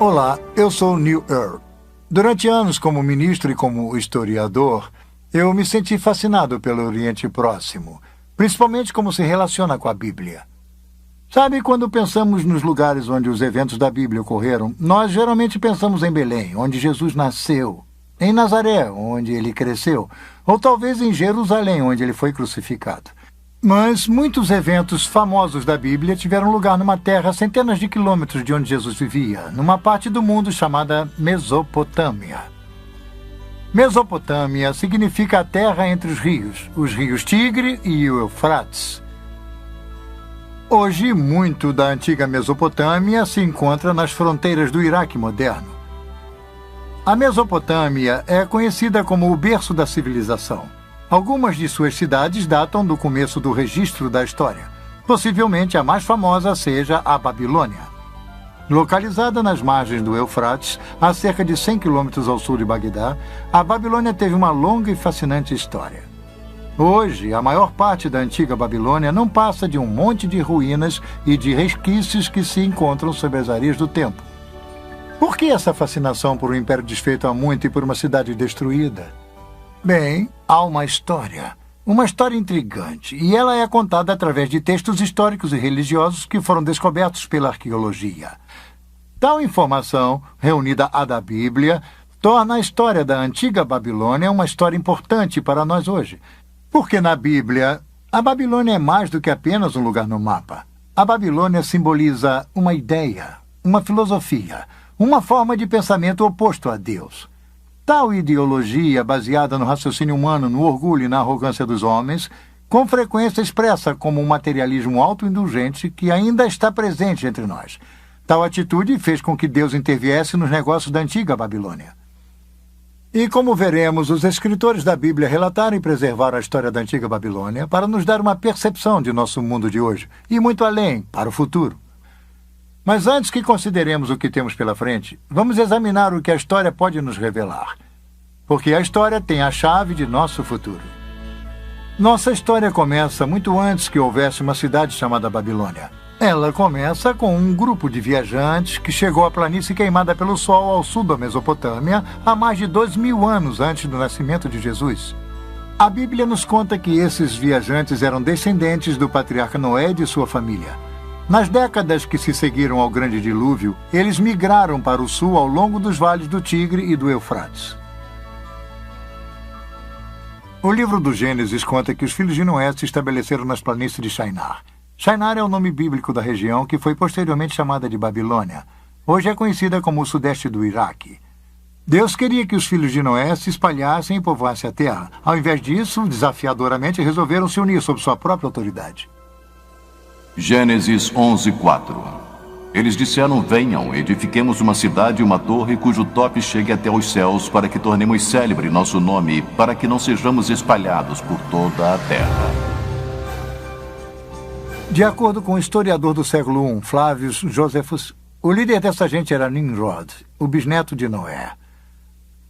Olá, eu sou Neil Earl. Durante anos, como ministro e como historiador, eu me senti fascinado pelo Oriente Próximo, principalmente como se relaciona com a Bíblia. Sabe, quando pensamos nos lugares onde os eventos da Bíblia ocorreram, nós geralmente pensamos em Belém, onde Jesus nasceu, em Nazaré, onde ele cresceu, ou talvez em Jerusalém, onde ele foi crucificado. Mas muitos eventos famosos da Bíblia tiveram lugar numa terra a centenas de quilômetros de onde Jesus vivia, numa parte do mundo chamada Mesopotâmia. Mesopotâmia significa a terra entre os rios Tigre e o Eufrates. Hoje, muito da antiga Mesopotâmia se encontra nas fronteiras do Iraque moderno. A Mesopotâmia é conhecida como o berço da civilização. Algumas de suas cidades datam do começo do registro da história. Possivelmente a mais famosa seja a Babilônia. Localizada nas margens do Eufrates, a cerca de 100 quilômetros ao sul de Bagdá, a Babilônia teve uma longa e fascinante história. Hoje, a maior parte da antiga Babilônia não passa de um monte de ruínas e de resquícios que se encontram sob as areias do tempo. Por que essa fascinação por um império desfeito há muito e por uma cidade destruída? Bem, há uma história intrigante, e ela é contada através de textos históricos e religiosos que foram descobertos pela arqueologia. Tal informação, reunida à da Bíblia, torna a história da antiga Babilônia uma história importante para nós hoje. Porque na Bíblia, a Babilônia é mais do que apenas um lugar no mapa. A Babilônia simboliza uma ideia, uma filosofia, uma forma de pensamento oposto a Deus. Tal ideologia, baseada no raciocínio humano, no orgulho e na arrogância dos homens, com frequência expressa como um materialismo autoindulgente que ainda está presente entre nós. Tal atitude fez com que Deus interviesse nos negócios da antiga Babilônia. E como veremos, os escritores da Bíblia relataram e preservaram a história da antiga Babilônia para nos dar uma percepção de nosso mundo de hoje, e muito além, para o futuro. Mas antes que consideremos o que temos pela frente, vamos examinar o que a história pode nos revelar. Porque a história tem a chave de nosso futuro. Nossa história começa muito antes que houvesse uma cidade chamada Babilônia. Ela começa com um grupo de viajantes que chegou à planície queimada pelo sol ao sul da Mesopotâmia há mais de 2000 anos antes do nascimento de Jesus. A Bíblia nos conta que esses viajantes eram descendentes do patriarca Noé e de sua família. Nas décadas que se seguiram ao grande dilúvio, eles migraram para o sul ao longo dos vales do Tigre e do Eufrates. O livro do Gênesis conta que os filhos de Noé se estabeleceram nas planícies de Shinar. Shinar é o nome bíblico da região que foi posteriormente chamada de Babilônia. Hoje é conhecida como o sudeste do Iraque. Deus queria que os filhos de Noé se espalhassem e povoassem a terra. Ao invés disso, desafiadoramente resolveram se unir sob sua própria autoridade. Gênesis 11:4. Eles disseram: venham, edifiquemos uma cidade e uma torre cujo tope chegue até os céus, para que tornemos célebre nosso nome e para que não sejamos espalhados por toda a terra. De acordo com o historiador do século I, Flavius Josephus, o líder dessa gente era Nimrod, o bisneto de Noé.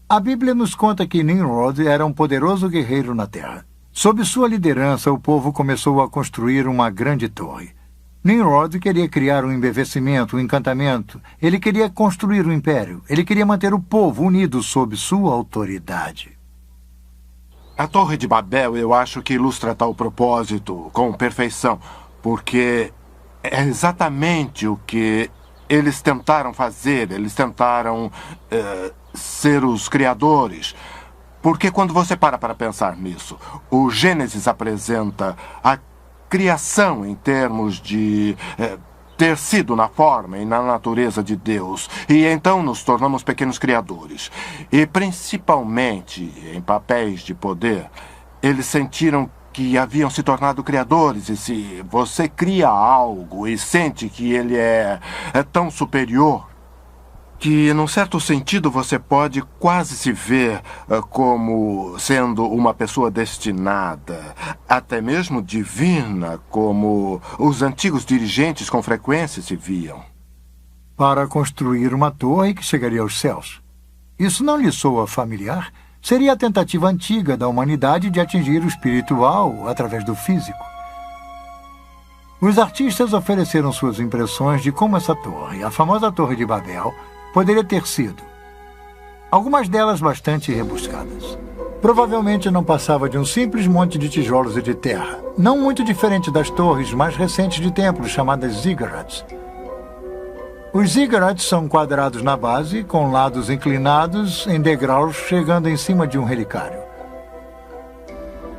A Bíblia nos conta que Nimrod era um poderoso guerreiro na terra. Sob sua liderança, o povo começou a construir uma grande torre. Nimrod queria criar um embevecimento, um encantamento. Ele queria construir um império. Ele queria manter o povo unido sob sua autoridade. A Torre de Babel, eu acho que ilustra tal propósito com perfeição, porque é exatamente o que eles tentaram fazer. Eles tentaram ser os criadores. Porque quando você para pensar nisso, o Gênesis apresenta a criação em termos de ter sido na forma e na natureza de Deus. E então nos tornamos pequenos criadores. E principalmente em papéis de poder, eles sentiram que haviam se tornado criadores. E se você cria algo e sente que ele é tão superior, que, num certo sentido, você pode quase se ver como sendo uma pessoa destinada, até mesmo divina, como os antigos dirigentes com frequência se viam. Para construir uma torre que chegaria aos céus. Isso não lhe soa familiar? Seria a tentativa antiga da humanidade de atingir o espiritual através do físico. Os artistas ofereceram suas impressões de como essa torre, a famosa Torre de Babel, poderia ter sido. Algumas delas bastante rebuscadas. Provavelmente não passava de um simples monte de tijolos e de terra, não muito diferente das torres mais recentes de templos chamadas ziggurats. Os ziggurats são quadrados na base, com lados inclinados em degraus chegando em cima de um relicário.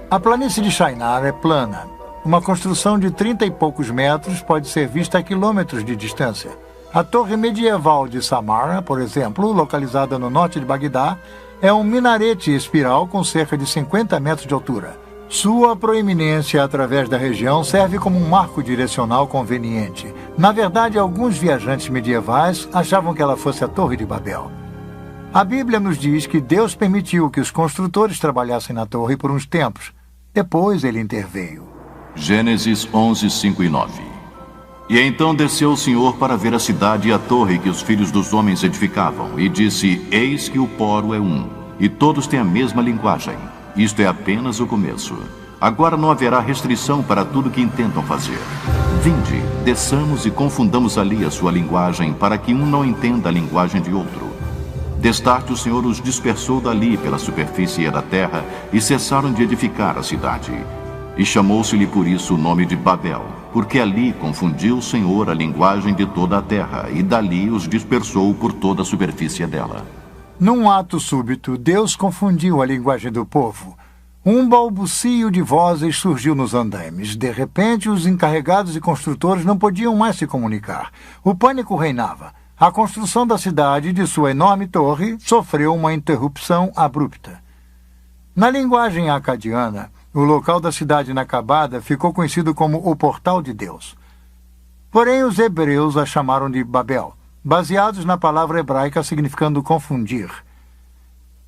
A planície de Shinar é plana. Uma construção de 30 e poucos metros pode ser vista a quilômetros de distância. A torre medieval de Samarra, por exemplo, localizada no norte de Bagdá, é um minarete espiral com cerca de 50 metros de altura. Sua proeminência através da região serve como um marco direcional conveniente. Na verdade, alguns viajantes medievais achavam que ela fosse a Torre de Babel. A Bíblia nos diz que Deus permitiu que os construtores trabalhassem na torre por uns tempos. Depois ele interveio. Gênesis 11, 5 e 9. E então desceu o Senhor para ver a cidade e a torre que os filhos dos homens edificavam, e disse: Eis que o poro é um, e todos têm a mesma linguagem. Isto é apenas o começo. Agora não haverá restrição para tudo que intentam fazer. Vinde, desçamos e confundamos ali a sua linguagem, para que um não entenda a linguagem de outro. Destarte o Senhor os dispersou dali pela superfície da terra, e cessaram de edificar a cidade. E chamou-se-lhe por isso o nome de Babel, porque ali confundiu o Senhor a linguagem de toda a terra, e dali os dispersou por toda a superfície dela. Num ato súbito, Deus confundiu a linguagem do povo. Um balbucio de vozes surgiu nos andaimes. De repente, os encarregados e construtores não podiam mais se comunicar. O pânico reinava. A construção da cidade e de sua enorme torre sofreu uma interrupção abrupta. Na linguagem acadiana, o local da cidade inacabada ficou conhecido como o Portal de Deus. Porém, os hebreus a chamaram de Babel, baseados na palavra hebraica significando confundir.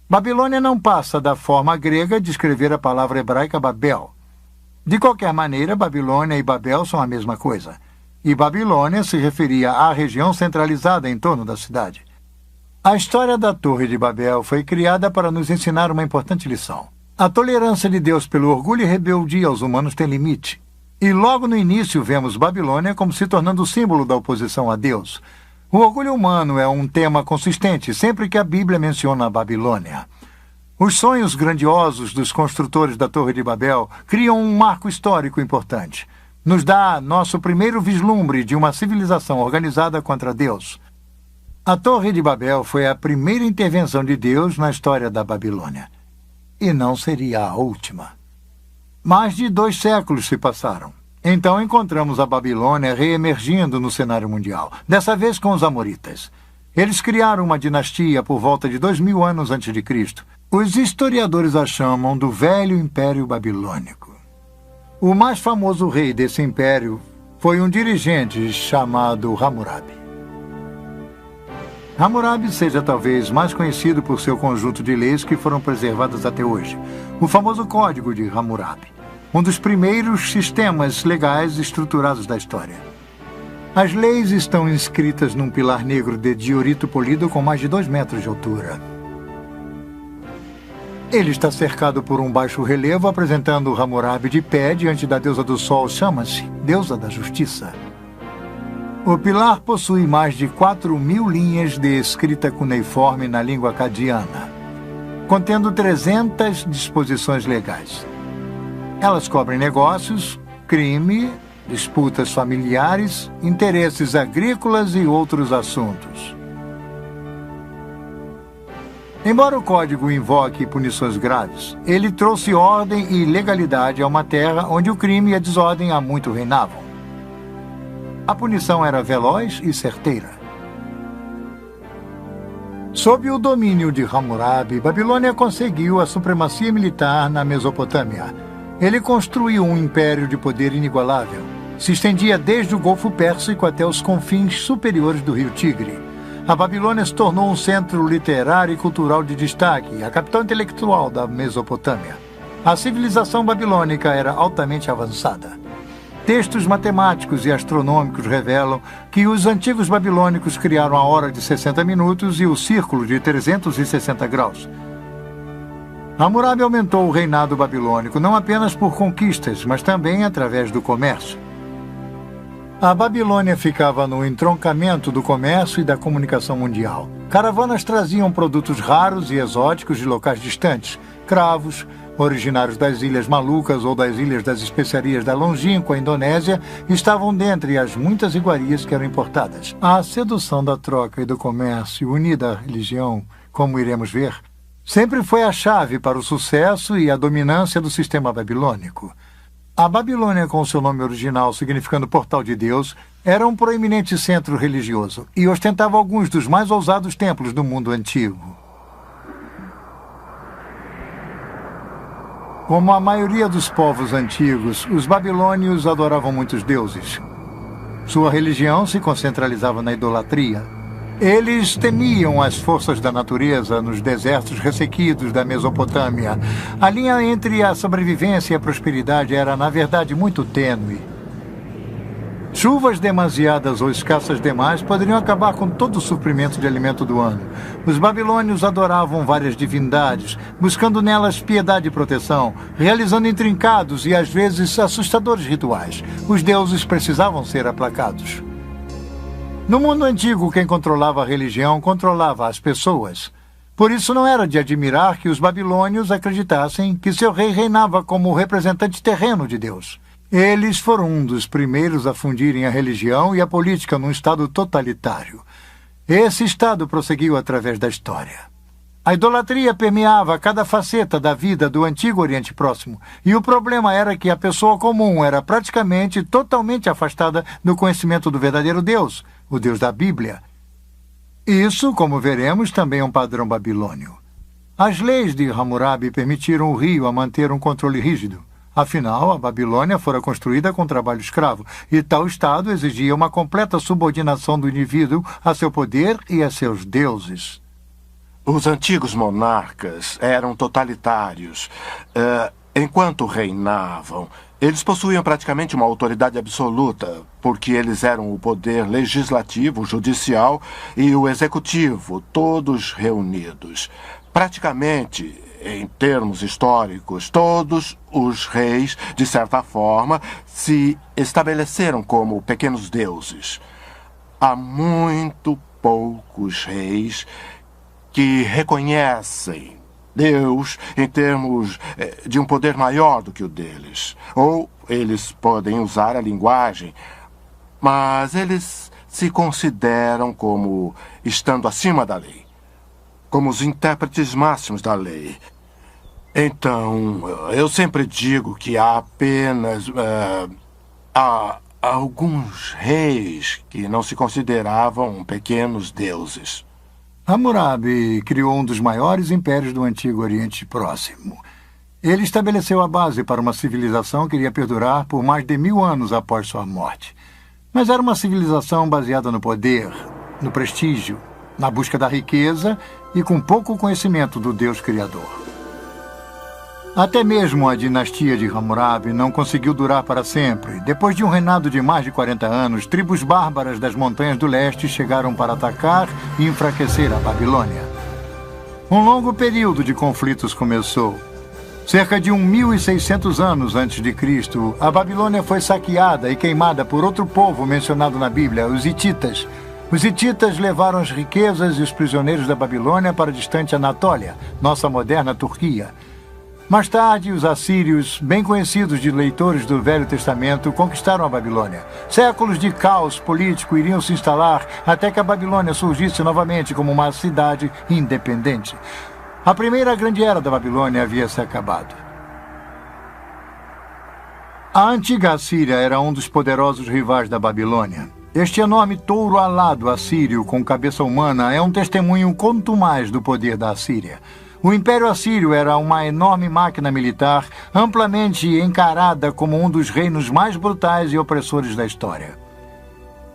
Babilônia não passa da forma grega de escrever a palavra hebraica Babel. De qualquer maneira, Babilônia e Babel são a mesma coisa. E Babilônia se referia à região centralizada em torno da cidade. A história da Torre de Babel foi criada para nos ensinar uma importante lição. A tolerância de Deus pelo orgulho e rebeldia aos humanos tem limite. E logo no início vemos Babilônia como se tornando o símbolo da oposição a Deus. O orgulho humano é um tema consistente sempre que a Bíblia menciona a Babilônia. Os sonhos grandiosos dos construtores da Torre de Babel criam um marco histórico importante. Nos dá nosso primeiro vislumbre de uma civilização organizada contra Deus. A Torre de Babel foi a primeira intervenção de Deus na história da Babilônia. E não seria a última. Mais de 2 séculos se passaram. Então encontramos a Babilônia reemergindo no cenário mundial, dessa vez com os amoritas. Eles criaram uma dinastia por volta de 2000 anos antes de Cristo. Os historiadores a chamam do Velho Império Babilônico. O mais famoso rei desse império foi um dirigente chamado Hammurabi. Hammurabi seja talvez mais conhecido por seu conjunto de leis que foram preservadas até hoje, o famoso Código de Hammurabi, um dos primeiros sistemas legais estruturados da história. As leis estão inscritas num pilar negro de diorito polido com mais de 2 metros de altura. Ele está cercado por um baixo relevo apresentando Hammurabi de pé diante da deusa do sol Shamash, deusa da justiça. O pilar possui mais de 4.000 linhas de escrita cuneiforme na língua acadiana, contendo 300 disposições legais. Elas cobrem negócios, crime, disputas familiares, interesses agrícolas e outros assuntos. Embora o código invoque punições graves, ele trouxe ordem e legalidade a uma terra onde o crime e a desordem há muito reinavam. A punição era veloz e certeira. Sob o domínio de Hammurabi, Babilônia conseguiu a supremacia militar na Mesopotâmia. Ele construiu um império de poder inigualável. Se estendia desde o Golfo Pérsico até os confins superiores do rio Tigre. A Babilônia se tornou um centro literário e cultural de destaque, a capital intelectual da Mesopotâmia. A civilização babilônica era altamente avançada. Textos matemáticos e astronômicos revelam que os antigos babilônicos criaram a hora de 60 minutos e o círculo de 360 graus. Hammurabi aumentou o reinado babilônico não apenas por conquistas, mas também através do comércio. A Babilônia ficava no entroncamento do comércio e da comunicação mundial. Caravanas traziam produtos raros e exóticos de locais distantes, cravos, originários das Ilhas Malucas ou das Ilhas das Especiarias da longínqua Indonésia, estavam dentre as muitas iguarias que eram importadas. A sedução da troca e do comércio, unida à religião, como iremos ver, sempre foi a chave para o sucesso e a dominância do sistema babilônico. A Babilônia, com seu nome original significando Portal de Deus, era um proeminente centro religioso e ostentava alguns dos mais ousados templos do mundo antigo. Como a maioria dos povos antigos, os babilônios adoravam muitos deuses. Sua religião se concentralizava na idolatria. Eles temiam as forças da natureza nos desertos ressequidos da Mesopotâmia. A linha entre a sobrevivência e a prosperidade era, na verdade, muito tênue. Chuvas demasiadas ou escassas demais poderiam acabar com todo o suprimento de alimento do ano. Os babilônios adoravam várias divindades, buscando nelas piedade e proteção, realizando intrincados e às vezes assustadores rituais. Os deuses precisavam ser aplacados. No mundo antigo, quem controlava a religião controlava as pessoas. Por isso não era de admirar que os babilônios acreditassem que seu rei reinava como o representante terreno de Deus. Eles foram um dos primeiros a fundirem a religião e a política num estado totalitário. Esse estado prosseguiu através da história. A idolatria permeava cada faceta da vida do antigo Oriente Próximo, e o problema era que a pessoa comum era praticamente totalmente afastada do conhecimento do verdadeiro Deus, o Deus da Bíblia. Isso, como veremos, também é um padrão babilônio. As leis de Hammurabi permitiram o rio a manter um controle rígido. Afinal, a Babilônia fora construída com trabalho escravo, e tal estado exigia uma completa subordinação do indivíduo a seu poder e a seus deuses. Os antigos monarcas eram totalitários. Enquanto reinavam, eles possuíam praticamente uma autoridade absoluta, porque eles eram o poder legislativo, o judicial e o executivo, todos reunidos. Praticamente, em termos históricos, todos os reis, de certa forma, se estabeleceram como pequenos deuses. Há muito poucos reis que reconhecem Deus em termos de um poder maior do que o deles. Ou eles podem usar a linguagem, mas eles se consideram como estando acima da lei, como os intérpretes máximos da lei. Então, eu sempre digo que há apenas há alguns reis que não se consideravam pequenos deuses. Hammurabi criou um dos maiores impérios do Antigo Oriente Próximo. Ele estabeleceu a base para uma civilização que iria perdurar por mais de 1000 anos após sua morte. Mas era uma civilização baseada no poder, no prestígio, na busca da riqueza e com pouco conhecimento do Deus Criador. Até mesmo a dinastia de Hammurabi não conseguiu durar para sempre. Depois de um reinado de mais de 40 anos, tribos bárbaras das montanhas do leste chegaram para atacar e enfraquecer a Babilônia. Um longo período de conflitos começou. Cerca de 1600 anos antes de Cristo, a Babilônia foi saqueada e queimada por outro povo mencionado na Bíblia, os hititas. Os hititas levaram as riquezas e os prisioneiros da Babilônia para a distante Anatólia, nossa moderna Turquia. Mais tarde, os assírios, bem conhecidos de leitores do Velho Testamento, conquistaram a Babilônia. Séculos de caos político iriam se instalar até que a Babilônia surgisse novamente como uma cidade independente. A primeira grande era da Babilônia havia se acabado. A antiga Assíria era um dos poderosos rivais da Babilônia. Este enorme touro alado assírio com cabeça humana é um testemunho contumaz do poder da Assíria. O Império Assírio era uma enorme máquina militar, amplamente encarada como um dos reinos mais brutais e opressores da história.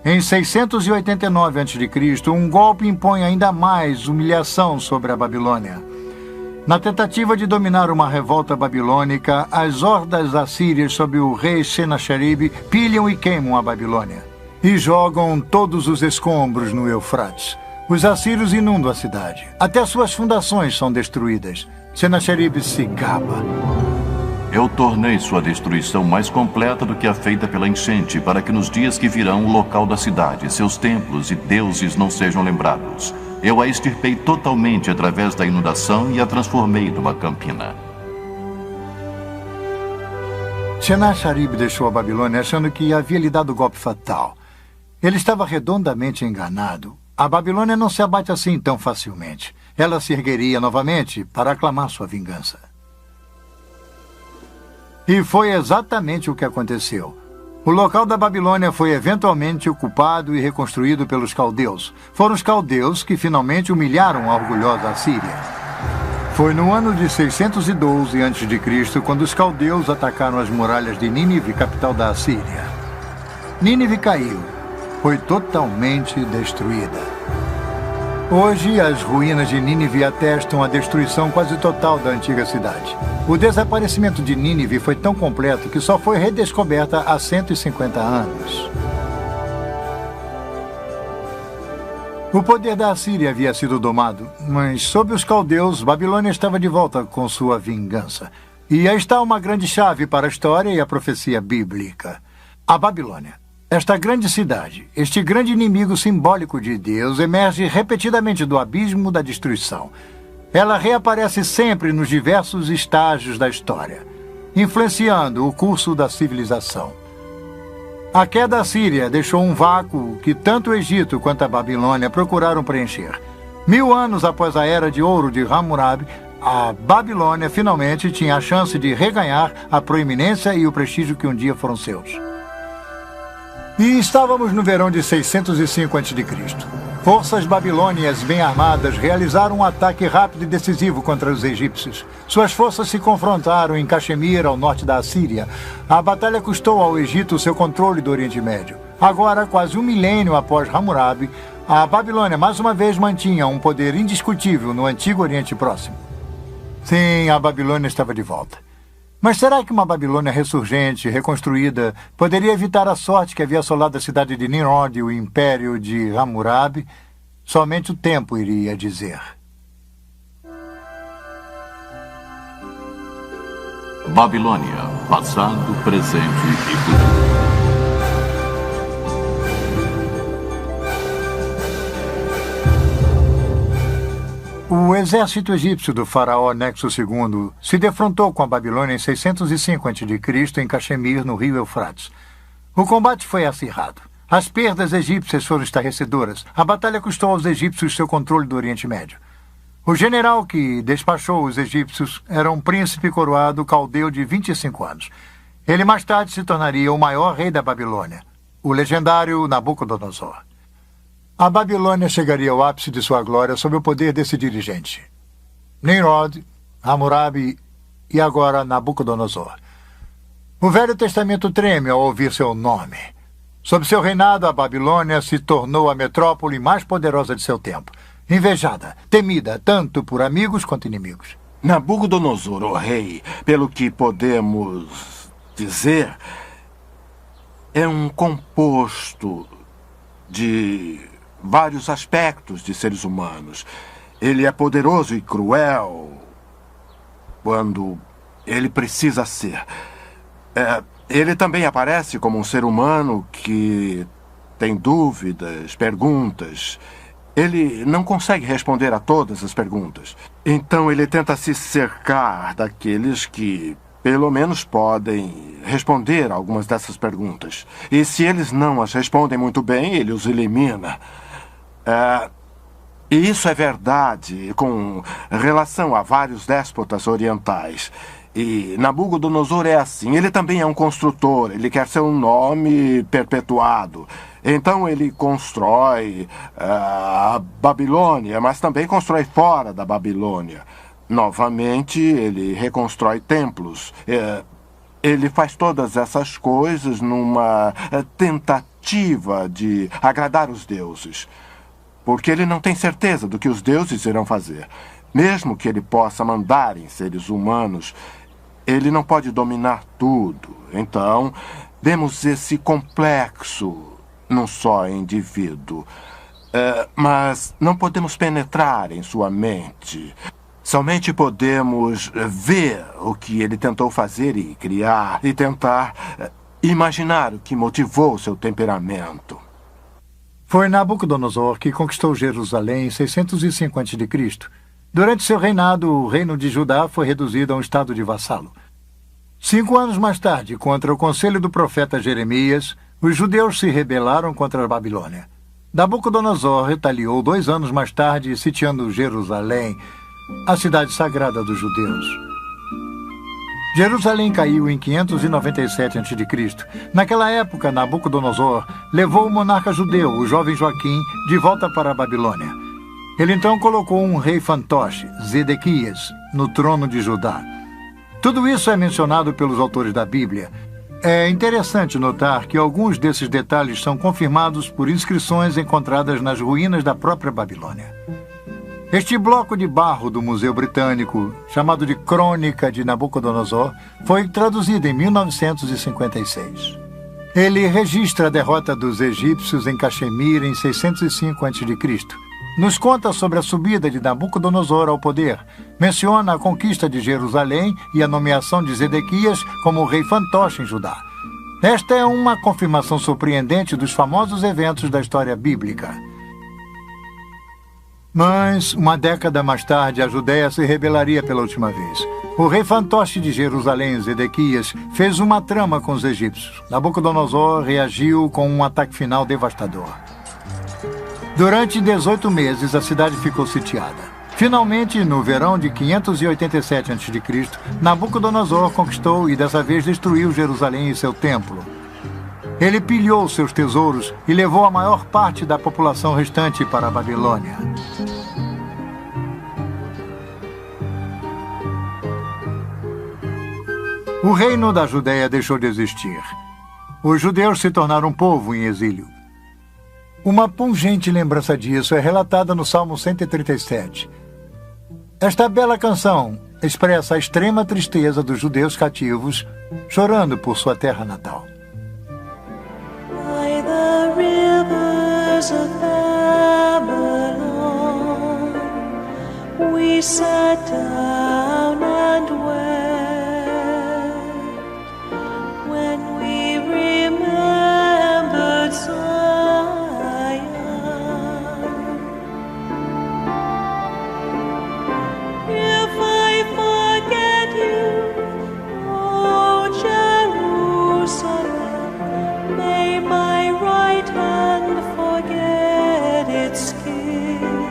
Em 689 a.C., um golpe impõe ainda mais humilhação sobre a Babilônia. Na tentativa de dominar uma revolta babilônica, as hordas assírias sob o rei Senacherib pilham e queimam a Babilônia e jogam todos os escombros no Eufrates. Os assírios inundam a cidade. Até suas fundações são destruídas. Senacherib se gaba. Eu tornei sua destruição mais completa do que a feita pela enchente, para que nos dias que virão o local da cidade, seus templos e deuses não sejam lembrados. Eu a extirpei totalmente através da inundação e a transformei numa campina. Sennacherib deixou a Babilônia achando que havia lhe dado o golpe fatal. Ele estava redondamente enganado. A Babilônia não se abate assim tão facilmente. Ela se ergueria novamente para aclamar sua vingança. E foi exatamente o que aconteceu. O local da Babilônia foi eventualmente ocupado e reconstruído pelos caldeus. Foram os caldeus que finalmente humilharam a orgulhosa Assíria. Foi no ano de 612 a.C. quando os caldeus atacaram as muralhas de Nínive, capital da Assíria. Nínive caiu. Foi totalmente destruída. Hoje, as ruínas de Nínive atestam a destruição quase total da antiga cidade. O desaparecimento de Nínive foi tão completo que só foi redescoberta há 150 anos. O poder da Assíria havia sido domado, mas sob os caldeus, Babilônia estava de volta com sua vingança. E aí está uma grande chave para a história e a profecia bíblica. A Babilônia. Esta grande cidade, este grande inimigo simbólico de Deus, emerge repetidamente do abismo da destruição. Ela reaparece sempre nos diversos estágios da história, influenciando o curso da civilização. A queda assíria deixou um vácuo que tanto o Egito quanto a Babilônia procuraram preencher. 1000 anos após a Era de Ouro de Hammurabi, a Babilônia finalmente tinha a chance de reganhar a proeminência e o prestígio que um dia foram seus. E estávamos no verão de 605 a.C. Forças babilônias bem armadas realizaram um ataque rápido e decisivo contra os egípcios. Suas forças se confrontaram em Caxemir, ao norte da Assíria. A batalha custou ao Egito seu controle do Oriente Médio. Agora, quase um milênio após Hammurabi, a Babilônia mais uma vez mantinha um poder indiscutível no antigo Oriente Próximo. Sim, a Babilônia estava de volta. Mas será que uma Babilônia ressurgente, reconstruída, poderia evitar a sorte que havia assolado a cidade de Nimrod e o império de Hammurabi? Somente o tempo iria dizer. Babilônia, passado, presente e futuro. O exército egípcio do faraó Nexo II se defrontou com a Babilônia em 605 a.C. em Caxemir, no rio Eufrates. O combate foi acirrado. As perdas egípcias foram estarrecedoras. A batalha custou aos egípcios seu controle do Oriente Médio. O general que despachou os egípcios era um príncipe coroado caldeu de 25 anos. Ele mais tarde se tornaria o maior rei da Babilônia, o legendário Nabucodonosor. A Babilônia chegaria ao ápice de sua glória sob o poder desse dirigente. Nimrod, Hammurabi e agora Nabucodonosor. O Velho Testamento treme ao ouvir seu nome. Sob seu reinado, a Babilônia se tornou a metrópole mais poderosa de seu tempo. Invejada, temida tanto por amigos quanto inimigos. Nabucodonosor, o rei, pelo que podemos dizer, é um composto de vários aspectos de seres humanos. Ele é poderoso e cruel quando ele precisa ser. Ele também aparece como um ser humano que tem dúvidas, perguntas. Ele não consegue responder a todas as perguntas. Então ele tenta se cercar daqueles que pelo menos podem responder a algumas dessas perguntas. E se eles não as respondem muito bem, ele os elimina. E isso é verdade com relação a vários déspotas orientais. E Nabucodonosor é assim. Ele também é um construtor. Ele quer seu nome perpetuado. Então ele constrói a Babilônia, mas também constrói fora da Babilônia. Novamente, ele reconstrói templos. Ele faz todas essas coisas numa tentativa de agradar os deuses. Porque ele não tem certeza do que os deuses irão fazer. Mesmo que ele possa mandar em seres humanos, ele não pode dominar tudo. Então, vemos esse complexo num só indivíduo. Mas não podemos penetrar em sua mente. Somente podemos ver o que ele tentou fazer e criar, e tentar imaginar o que motivou seu temperamento. Foi Nabucodonosor que conquistou Jerusalém em 605 a.C. Durante seu reinado, o reino de Judá foi reduzido a um estado de vassalo. 5 anos mais tarde, contra o conselho do profeta Jeremias, os judeus se rebelaram contra a Babilônia. Nabucodonosor retaliou 2 anos mais tarde, sitiando Jerusalém, a cidade sagrada dos judeus. Jerusalém caiu em 597 a.C. Naquela época, Nabucodonosor levou o monarca judeu, o jovem Joaquim, de volta para a Babilônia. Ele então colocou um rei fantoche, Zedequias, no trono de Judá. Tudo isso é mencionado pelos autores da Bíblia. É interessante notar que alguns desses detalhes são confirmados por inscrições encontradas nas ruínas da própria Babilônia. Este bloco de barro do Museu Britânico, chamado de Crônica de Nabucodonosor, foi traduzido em 1956. Ele registra a derrota dos egípcios em Caxemira em 605 a.C. Nos conta sobre a subida de Nabucodonosor ao poder, menciona a conquista de Jerusalém e a nomeação de Zedequias como rei fantoche em Judá. Esta é uma confirmação surpreendente dos famosos eventos da história bíblica. Mas, uma década mais tarde, a Judéia se rebelaria pela última vez. O rei fantoche de Jerusalém, Zedequias, fez uma trama com os egípcios. Nabucodonosor reagiu com um ataque final devastador. Durante 18 meses, a cidade ficou sitiada. Finalmente, no verão de 587 a.C., Nabucodonosor conquistou e dessa vez destruiu Jerusalém e seu templo. Ele pilhou seus tesouros e levou a maior parte da população restante para a Babilônia. O reino da Judéia deixou de existir. Os judeus se tornaram um povo em exílio. Uma pungente lembrança disso é relatada no Salmo 137. Esta bela canção expressa a extrema tristeza dos judeus cativos, chorando por sua terra natal. By the rivers of Babylon, we sat down and wept when we remembered Zion. If I forget you, O Jerusalem, may my right hand forget its skill.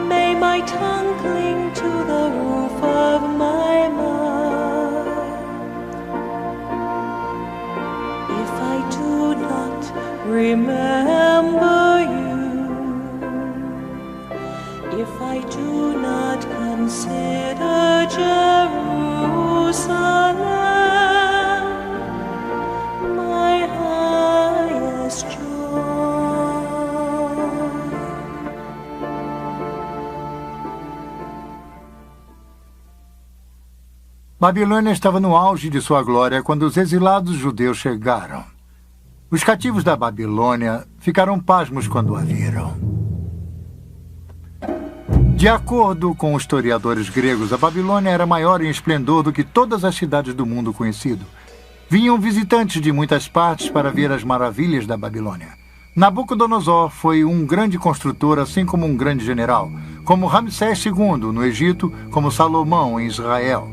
May my tongue cling to the roof of my mouth. If I do not remember you, if I do not consider Jerusalem my highest joy. Babilônia estava no auge de sua glória quando os exilados judeus chegaram. Os cativos da Babilônia ficaram pasmos quando a viram. De acordo com os historiadores gregos, a Babilônia era maior em esplendor do que todas as cidades do mundo conhecido. Vinham visitantes de muitas partes para ver as maravilhas da Babilônia. Nabucodonosor foi um grande construtor, assim como um grande general, como Ramsés II no Egito, como Salomão em Israel.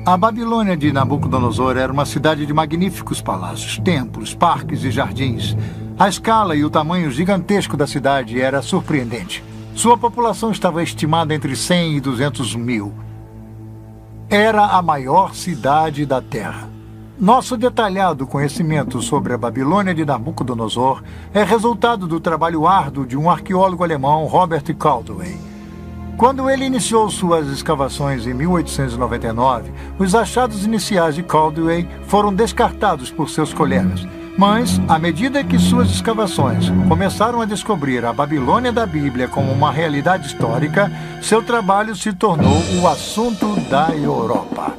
A Babilônia de Nabucodonosor era uma cidade de magníficos palácios, templos, parques e jardins. A escala e o tamanho gigantesco da cidade era surpreendente. Sua população estava estimada entre 100 e 200 mil. Era a maior cidade da Terra. Nosso detalhado conhecimento sobre a Babilônia de Nabucodonosor é resultado do trabalho árduo de um arqueólogo alemão, Robert Caldwell. Quando ele iniciou suas escavações em 1899, os achados iniciais de Caldwell foram descartados por seus colegas. Mas, à medida que suas escavações começaram a descobrir a Babilônia da Bíblia como uma realidade histórica, seu trabalho se tornou o assunto da Europa.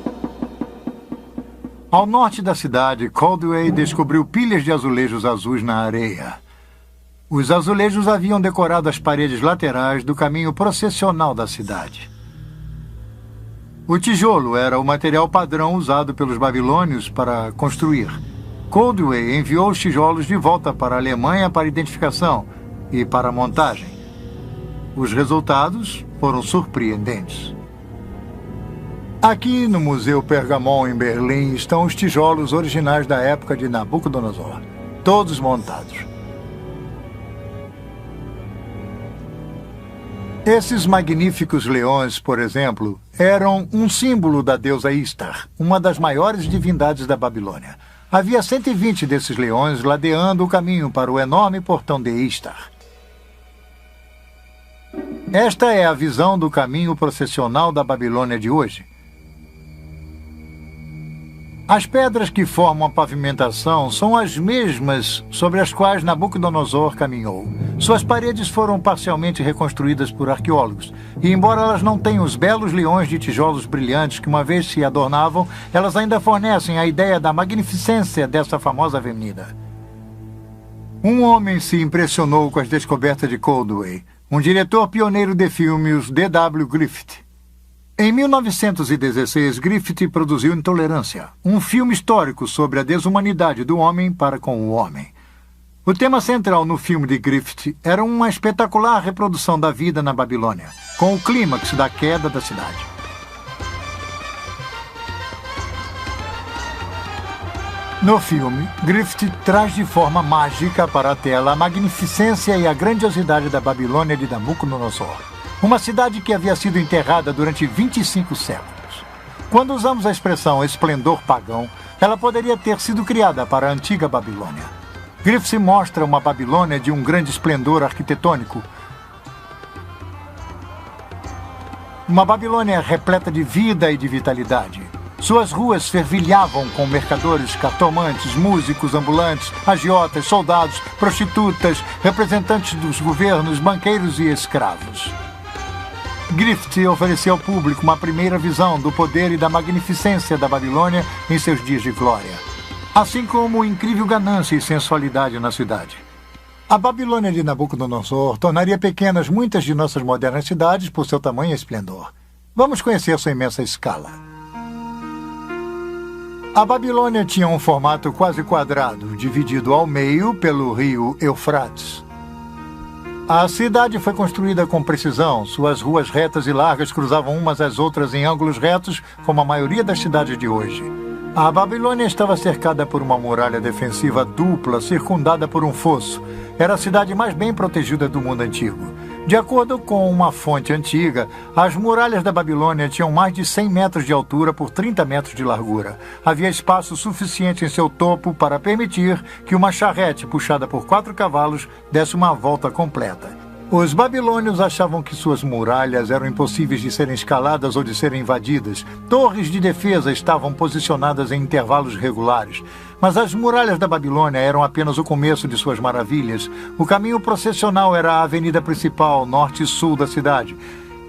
Ao norte da cidade, Caldwell descobriu pilhas de azulejos azuis na areia. Os azulejos haviam decorado as paredes laterais do caminho processional da cidade. O tijolo era o material padrão usado pelos babilônios para construir. Coldwell enviou os tijolos de volta para a Alemanha para identificação e para montagem. Os resultados foram surpreendentes. Aqui no Museu Pergamon, em Berlim, estão os tijolos originais da época de Nabucodonosor, todos montados. Esses magníficos leões, por exemplo, eram um símbolo da deusa Istar, uma das maiores divindades da Babilônia. Havia 120 desses leões ladeando o caminho para o enorme portão de Istar. Esta é a visão do caminho processional da Babilônia de hoje. As pedras que formam a pavimentação são as mesmas sobre as quais Nabucodonosor caminhou. Suas paredes foram parcialmente reconstruídas por arqueólogos, e embora elas não tenham os belos leões de tijolos brilhantes que uma vez se adornavam, elas ainda fornecem a ideia da magnificência dessa famosa avenida. Um homem se impressionou com as descobertas de Coldwell, um diretor pioneiro de filmes, D.W. Griffith. Em 1916, Griffith produziu Intolerância, um filme histórico sobre a desumanidade do homem para com o homem. O tema central no filme de Griffith era uma espetacular reprodução da vida na Babilônia, com o clímax da queda da cidade. No filme, Griffith traz de forma mágica para a tela a magnificência e a grandiosidade da Babilônia de Nabucodonosor, uma cidade que havia sido enterrada durante 25 séculos. Quando usamos a expressão esplendor pagão, ela poderia ter sido criada para a antiga Babilônia. Griffith mostra uma Babilônia de um grande esplendor arquitetônico, uma Babilônia repleta de vida e de vitalidade. Suas ruas fervilhavam com mercadores, cartomantes, músicos ambulantes, agiotas, soldados, prostitutas, representantes dos governos, banqueiros e escravos. Griffith ofereceu ao público uma primeira visão do poder e da magnificência da Babilônia em seus dias de glória, assim como incrível ganância e sensualidade na cidade. A Babilônia de Nabucodonosor tornaria pequenas muitas de nossas modernas cidades por seu tamanho e esplendor. Vamos conhecer sua imensa escala. A Babilônia tinha um formato quase quadrado, dividido ao meio pelo rio Eufrates. A cidade foi construída com precisão. Suas ruas retas e largas cruzavam umas às outras em ângulos retos, como a maioria das cidades de hoje. A Babilônia estava cercada por uma muralha defensiva dupla, circundada por um fosso. Era a cidade mais bem protegida do mundo antigo. De acordo com uma fonte antiga, as muralhas da Babilônia tinham mais de 100 metros de altura por 30 metros de largura. Havia espaço suficiente em seu topo para permitir que uma charrete puxada por 4 cavalos desse uma volta completa. Os babilônios achavam que suas muralhas eram impossíveis de serem escaladas ou de serem invadidas. Torres de defesa estavam posicionadas em intervalos regulares. Mas as muralhas da Babilônia eram apenas o começo de suas maravilhas. O caminho processional era a avenida principal, norte e sul da cidade.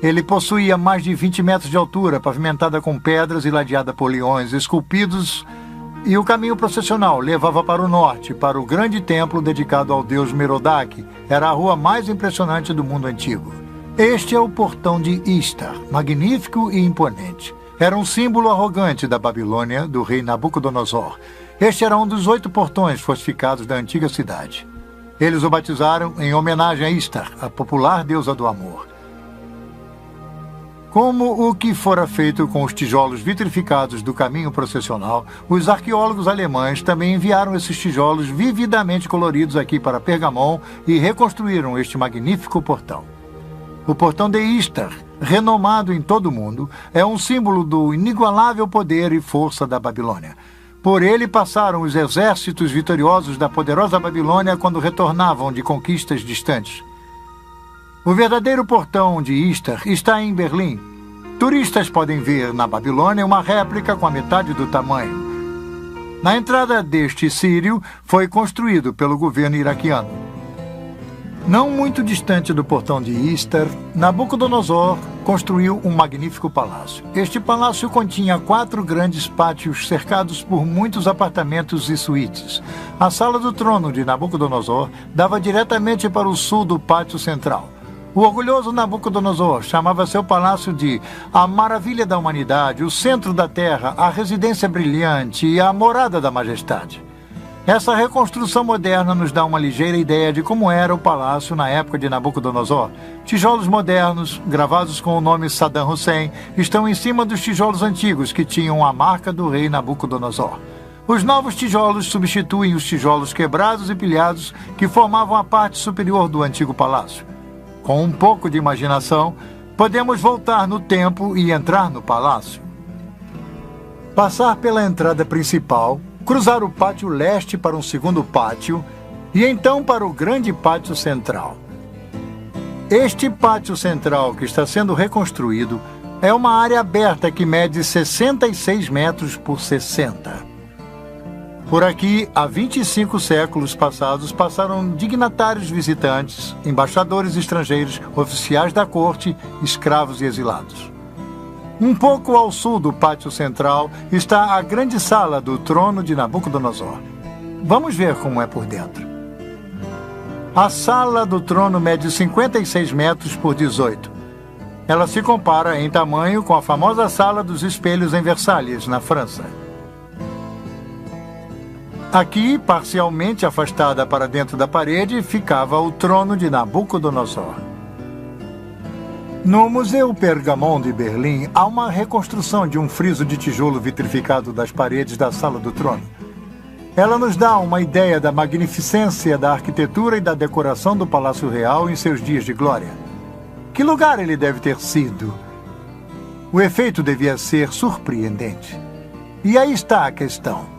Ele possuía mais de 20 metros de altura, pavimentada com pedras e ladeada por leões esculpidos, e o caminho processional levava para o norte, para o grande templo dedicado ao deus Merodach. Era a rua mais impressionante do mundo antigo. Este é o portão de Istar, magnífico e imponente. Era um símbolo arrogante da Babilônia, do rei Nabucodonosor. Este era um dos 8 portões fortificados da antiga cidade. Eles o batizaram em homenagem a Istar, a popular deusa do amor. Como o que fora feito com os tijolos vitrificados do caminho processional, os arqueólogos alemães também enviaram esses tijolos vividamente coloridos aqui para Pergamon e reconstruíram este magnífico portão. O portão de Istar, renomado em todo o mundo, é um símbolo do inigualável poder e força da Babilônia. Por ele passaram os exércitos vitoriosos da poderosa Babilônia quando retornavam de conquistas distantes. O verdadeiro portão de Istar está em Berlim. Turistas podem ver na Babilônia uma réplica com a metade do tamanho. Na entrada deste sírio foi construído pelo governo iraquiano. Não muito distante do portão de Istar, Nabucodonosor construiu um magnífico palácio. Este palácio continha 4 grandes pátios cercados por muitos apartamentos e suítes. A sala do trono de Nabucodonosor dava diretamente para o sul do pátio central. O orgulhoso Nabucodonosor chamava seu palácio de a maravilha da humanidade, o centro da terra, a residência brilhante e a morada da majestade. Essa reconstrução moderna nos dá uma ligeira ideia de como era o palácio na época de Nabucodonosor. Tijolos modernos, gravados com o nome Saddam Hussein, estão em cima dos tijolos antigos que tinham a marca do rei Nabucodonosor. Os novos tijolos substituem os tijolos quebrados e pilhados que formavam a parte superior do antigo palácio. Com um pouco de imaginação, podemos voltar no tempo e entrar no palácio. Passar pela entrada principal, cruzar o pátio leste para um segundo pátio e então para o grande pátio central. Este pátio central que está sendo reconstruído é uma área aberta que mede 66 metros por 60. Por aqui, há 25 séculos passados, passaram dignatários visitantes, embaixadores estrangeiros, oficiais da corte, escravos e exilados. Um pouco ao sul do pátio central está a grande sala do trono de Nabucodonosor. Vamos ver como é por dentro. A sala do trono mede 56 metros por 18. Ela se compara em tamanho com a famosa Sala dos Espelhos em Versalhes, na França. Aqui, parcialmente afastada para dentro da parede, ficava o trono de Nabucodonosor. No Museu Pergamon de Berlim, há uma reconstrução de um friso de tijolo vitrificado das paredes da Sala do Trono. Ela nos dá uma ideia da magnificência da arquitetura e da decoração do Palácio Real em seus dias de glória. Que lugar ele deve ter sido? O efeito devia ser surpreendente. E aí está a questão.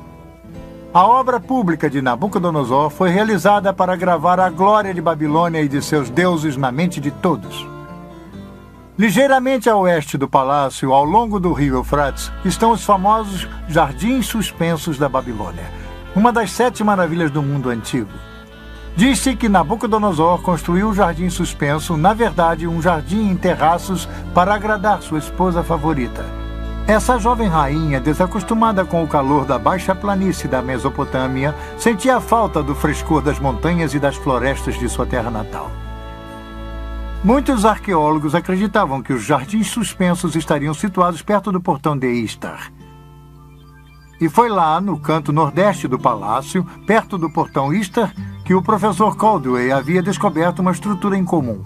A obra pública de Nabucodonosor foi realizada para gravar a glória de Babilônia e de seus deuses na mente de todos. Ligeiramente a oeste do palácio, ao longo do rio Eufrates, estão os famosos Jardins Suspensos da Babilônia, uma das 7 maravilhas do mundo antigo. Diz-se que Nabucodonosor construiu o Jardim Suspenso, na verdade, um jardim em terraços para agradar sua esposa favorita. Essa jovem rainha, desacostumada com o calor da baixa planície da Mesopotâmia, sentia a falta do frescor das montanhas e das florestas de sua terra natal. Muitos arqueólogos acreditavam que os jardins suspensos estariam situados perto do portão de Istar. E foi lá, no canto nordeste do palácio, perto do portão Istar, que o professor Caldwell havia descoberto uma estrutura incomum.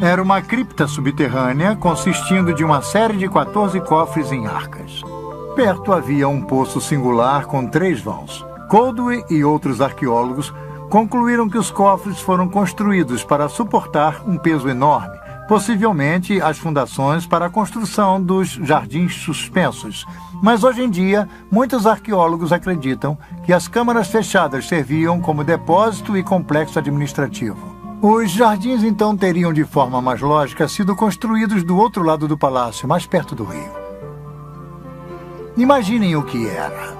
Era uma cripta subterrânea consistindo de uma série de 14 cofres em arcas. Perto havia um poço singular com 3 vãos. Caldwell e outros arqueólogos concluíram que os cofres foram construídos para suportar um peso enorme, possivelmente as fundações para a construção dos jardins suspensos. Mas hoje em dia, muitos arqueólogos acreditam que as câmaras fechadas serviam como depósito e complexo administrativo. Os jardins então teriam, de forma mais lógica, sido construídos do outro lado do palácio, mais perto do rio. Imaginem o que era.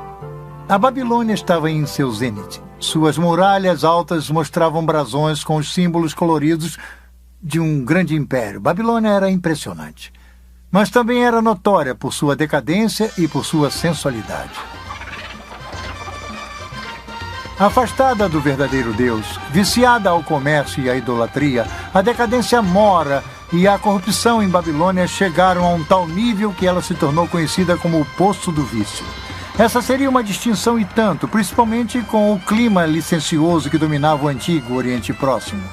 A Babilônia estava em seu zênite. Suas muralhas altas mostravam brasões com os símbolos coloridos de um grande império. Babilônia era impressionante, mas também era notória por sua decadência e por sua sensualidade. Afastada do verdadeiro Deus, viciada ao comércio e à idolatria, a decadência mora e a corrupção em Babilônia chegaram a um tal nível que ela se tornou conhecida como o Poço do Vício. Essa seria uma distinção e tanto, principalmente com o clima licencioso que dominava o antigo Oriente Próximo.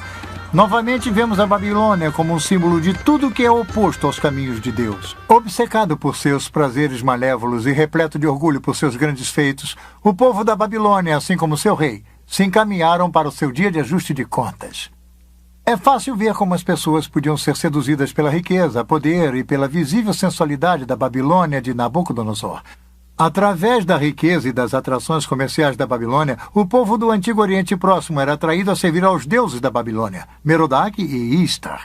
Novamente vemos a Babilônia como um símbolo de tudo que é oposto aos caminhos de Deus. Obcecado por seus prazeres malévolos e repleto de orgulho por seus grandes feitos, o povo da Babilônia, assim como seu rei, se encaminharam para o seu dia de ajuste de contas. É fácil ver como as pessoas podiam ser seduzidas pela riqueza, poder e pela visível sensualidade da Babilônia de Nabucodonosor. Através da riqueza e das atrações comerciais da Babilônia, o povo do Antigo Oriente Próximo era atraído a servir aos deuses da Babilônia, Merodach e Istar.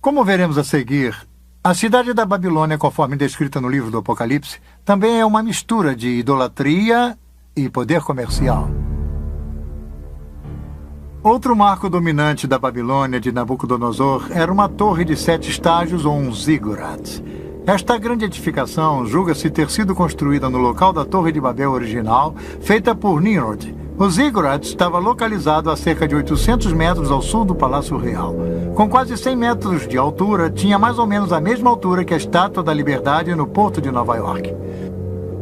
Como veremos a seguir, a cidade da Babilônia, conforme descrita no livro do Apocalipse, também é uma mistura de idolatria e poder comercial. Outro marco dominante da Babilônia de Nabucodonosor era uma torre de 7 estágios ou um zigurat. Esta grande edificação julga-se ter sido construída no local da Torre de Babel original, feita por Nimrod. O zigurat estava localizado a cerca de 800 metros ao sul do Palácio Real. Com quase 100 metros de altura, tinha mais ou menos a mesma altura que a Estátua da Liberdade no porto de Nova York.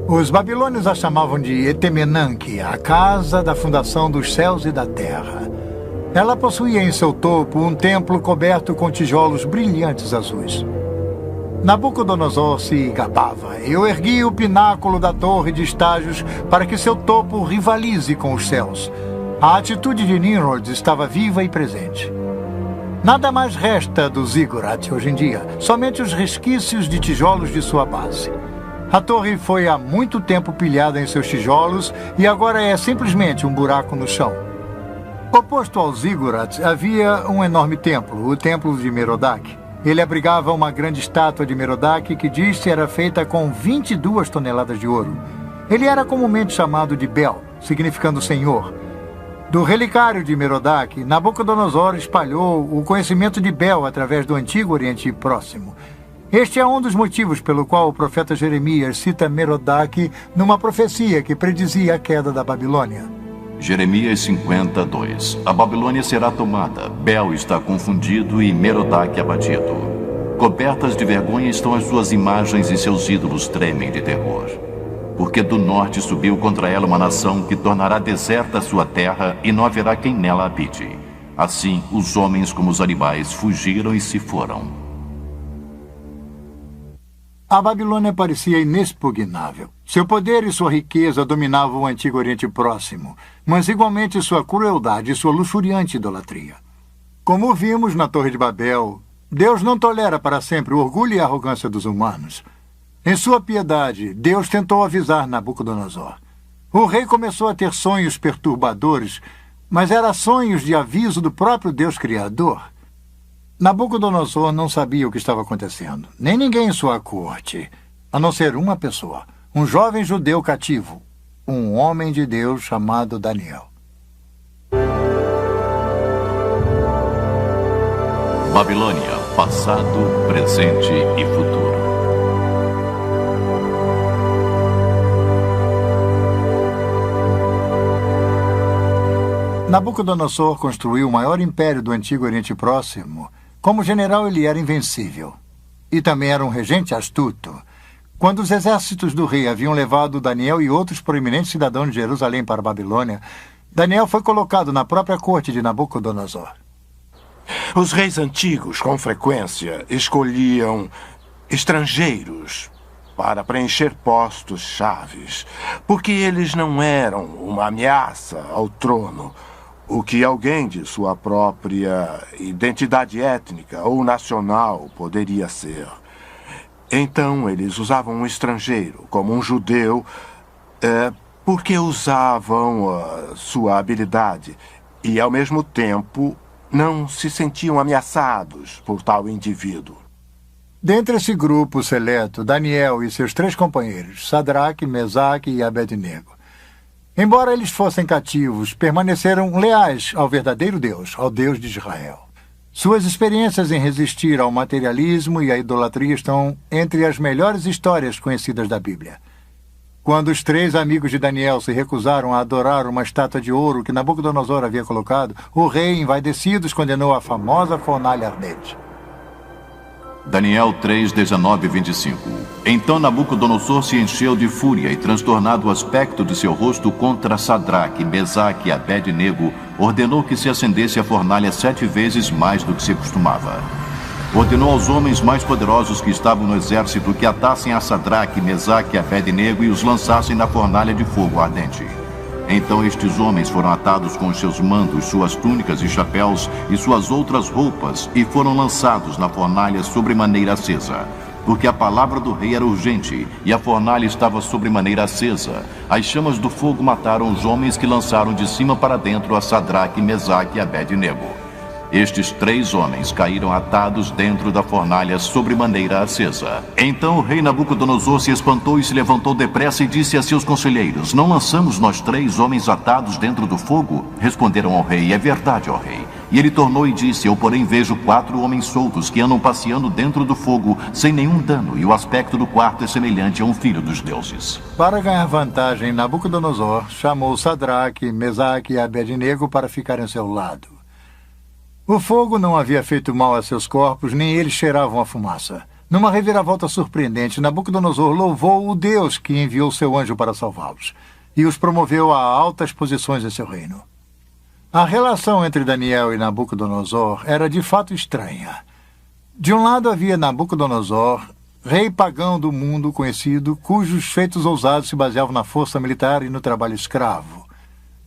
Os babilônios a chamavam de Etemenanque, a casa da fundação dos céus e da terra. Ela possuía em seu topo um templo coberto com tijolos brilhantes azuis. Nabucodonosor se gabava. Eu ergui o pináculo da torre de estágios para que seu topo rivalize com os céus. A atitude de Nimrod estava viva e presente. Nada mais resta do zigurat hoje em dia, somente os resquícios de tijolos de sua base. A torre foi há muito tempo pilhada em seus tijolos e agora é simplesmente um buraco no chão. Oposto ao zigurat havia um enorme templo, o Templo de Merodach. Ele abrigava uma grande estátua de Merodach que diz-se era feita com 22 toneladas de ouro. Ele era comumente chamado de Bel, significando Senhor. Do relicário de Merodach, Nabucodonosor espalhou o conhecimento de Bel através do Antigo Oriente Próximo. Este é um dos motivos pelo qual o profeta Jeremias cita Merodach numa profecia que predizia a queda da Babilônia. Jeremias 52. A Babilônia será tomada, Bel está confundido e Merodach abatido. Cobertas de vergonha estão as suas imagens e seus ídolos tremem de terror. Porque do norte subiu contra ela uma nação que tornará deserta a sua terra e não haverá quem nela habite. Assim, os homens como os animais fugiram e se foram. A Babilônia parecia inexpugnável. Seu poder e sua riqueza dominavam o Antigo Oriente Próximo, mas igualmente sua crueldade e sua luxuriante idolatria. Como vimos na Torre de Babel, Deus não tolera para sempre o orgulho e a arrogância dos humanos. Em sua piedade, Deus tentou avisar Nabucodonosor. O rei começou a ter sonhos perturbadores, mas eram sonhos de aviso do próprio Deus Criador. Nabucodonosor não sabia o que estava acontecendo, nem ninguém em sua corte, a não ser uma pessoa, um jovem judeu cativo, um homem de Deus chamado Daniel. Babilônia, passado, presente e futuro. Nabucodonosor construiu o maior império do Antigo Oriente Próximo. Como general, ele era invencível. E também era um regente astuto. Quando os exércitos do rei haviam levado Daniel e outros proeminentes cidadãos de Jerusalém para a Babilônia, Daniel foi colocado na própria corte de Nabucodonosor. Os reis antigos, com frequência, escolhiam estrangeiros para preencher postos chaves, porque eles não eram uma ameaça ao trono, o que alguém de sua própria identidade étnica ou nacional poderia ser. Então, eles usavam um estrangeiro, como um judeu, porque usavam sua habilidade e, ao mesmo tempo, não se sentiam ameaçados por tal indivíduo. Dentre esse grupo seleto, Daniel e seus 3 companheiros, Sadraque, Mesaque e Abednego, embora eles fossem cativos, permaneceram leais ao verdadeiro Deus, ao Deus de Israel. Suas experiências em resistir ao materialismo e à idolatria estão entre as melhores histórias conhecidas da Bíblia. Quando os 3 amigos de Daniel se recusaram a adorar uma estátua de ouro que Nabucodonosor havia colocado, o rei, envaidecido, os condenou à famosa fornalha ardente. Daniel 3, 19 e 25. Então Nabucodonosor se encheu de fúria e, transtornado o aspecto de seu rosto contra Sadraque, Mesaque e Abednego, ordenou que se acendesse a fornalha 7 vezes mais do que se costumava. Ordenou aos homens mais poderosos que estavam no exército que atassem a Sadraque, Mesaque e Abednego e os lançassem na fornalha de fogo ardente. Então estes homens foram atados com os seus mantos, suas túnicas e chapéus e suas outras roupas e foram lançados na fornalha sobremaneira acesa. Porque a palavra do rei era urgente e a fornalha estava sobremaneira acesa. As chamas do fogo mataram os homens que lançaram de cima para dentro a Sadraque, Mesaque e Abednego. Estes 3 homens caíram atados dentro da fornalha sobremaneira acesa. Então o rei Nabucodonosor se espantou e se levantou depressa e disse a seus conselheiros: Não lançamos nós 3 homens atados dentro do fogo? Responderam ao rei: É verdade, ó rei. E ele tornou e disse: Eu, porém, vejo 4 homens soltos que andam passeando dentro do fogo sem nenhum dano, e o aspecto do quarto é semelhante a um filho dos deuses. Para ganhar vantagem, Nabucodonosor chamou Sadraque, Mesaque e Abednego para ficarem ao seu lado. O fogo não havia feito mal a seus corpos, nem eles cheiravam a fumaça. Numa reviravolta surpreendente, Nabucodonosor louvou o Deus que enviou seu anjo para salvá-los e os promoveu a altas posições em seu reino. A relação entre Daniel e Nabucodonosor era de fato estranha. De um lado havia Nabucodonosor, rei pagão do mundo conhecido, cujos feitos ousados se baseavam na força militar e no trabalho escravo.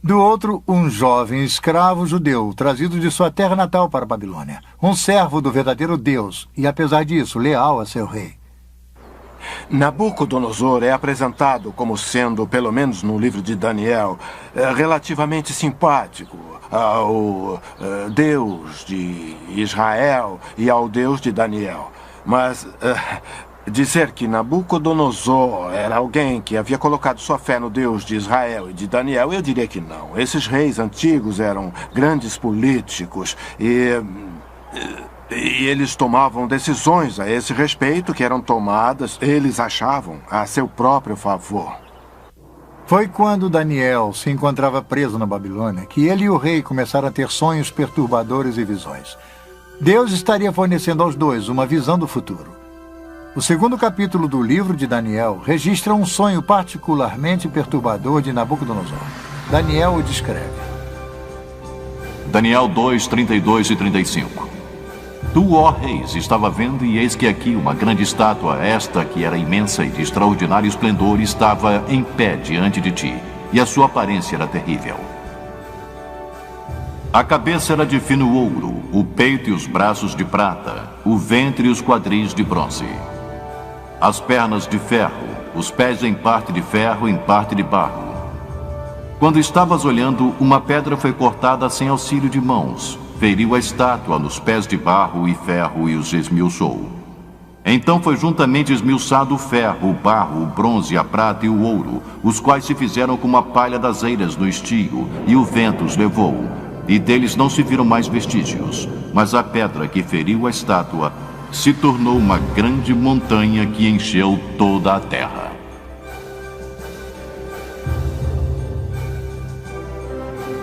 Do outro, um jovem escravo judeu, trazido de sua terra natal para a Babilônia, um servo do verdadeiro Deus e, apesar disso, leal a seu rei. Nabucodonosor é apresentado como sendo, pelo menos no livro de Daniel, relativamente simpático ao Deus de Israel e ao Deus de Daniel. Mas dizer que Nabucodonosor era alguém que havia colocado sua fé no Deus de Israel e de Daniel, eu diria que não. Esses reis antigos eram grandes políticos e eles tomavam decisões a esse respeito que eram tomadas, eles achavam, a seu próprio favor. Foi quando Daniel se encontrava preso na Babilônia que ele e o rei começaram a ter sonhos perturbadores e visões. Deus estaria fornecendo aos dois uma visão do futuro. O 2º capítulo do livro de Daniel registra um sonho particularmente perturbador de Nabucodonosor. Daniel o descreve. Daniel 2, 32 e 35. Tu, ó reis, estava vendo, e eis que aqui uma grande estátua, esta que era imensa e de extraordinário esplendor, estava em pé diante de ti, e a sua aparência era terrível. A cabeça era de fino ouro, o peito e os braços de prata, o ventre e os quadris de bronze. As pernas de ferro, os pés em parte de ferro, em parte de barro. Quando estavas olhando, uma pedra foi cortada sem auxílio de mãos, feriu a estátua nos pés de barro e ferro e os esmiuçou. Então foi juntamente esmiuçado o ferro, o barro, o bronze, a prata e o ouro, os quais se fizeram como a palha das eiras no estio, e o vento os levou, e deles não se viram mais vestígios. Mas a pedra que feriu a estátua se tornou uma grande montanha que encheu toda a terra.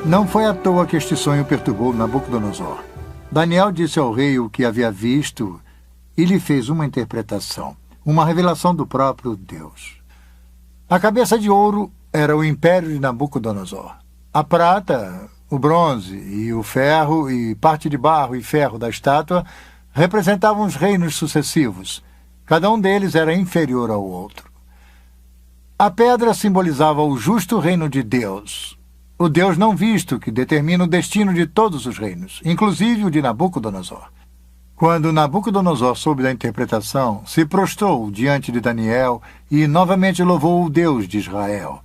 Não foi à toa que este sonho perturbou Nabucodonosor. Daniel disse ao rei o que havia visto e lhe fez uma interpretação, uma revelação do próprio Deus. A cabeça de ouro era o império de Nabucodonosor. A prata, o bronze e o ferro e parte de barro e ferro da estátua representavam os reinos sucessivos. Cada um deles era inferior ao outro. A pedra simbolizava o justo reino de Deus, o Deus não visto que determina o destino de todos os reinos, inclusive o de Nabucodonosor. Quando Nabucodonosor soube da interpretação, se prostrou diante de Daniel e novamente louvou o Deus de Israel.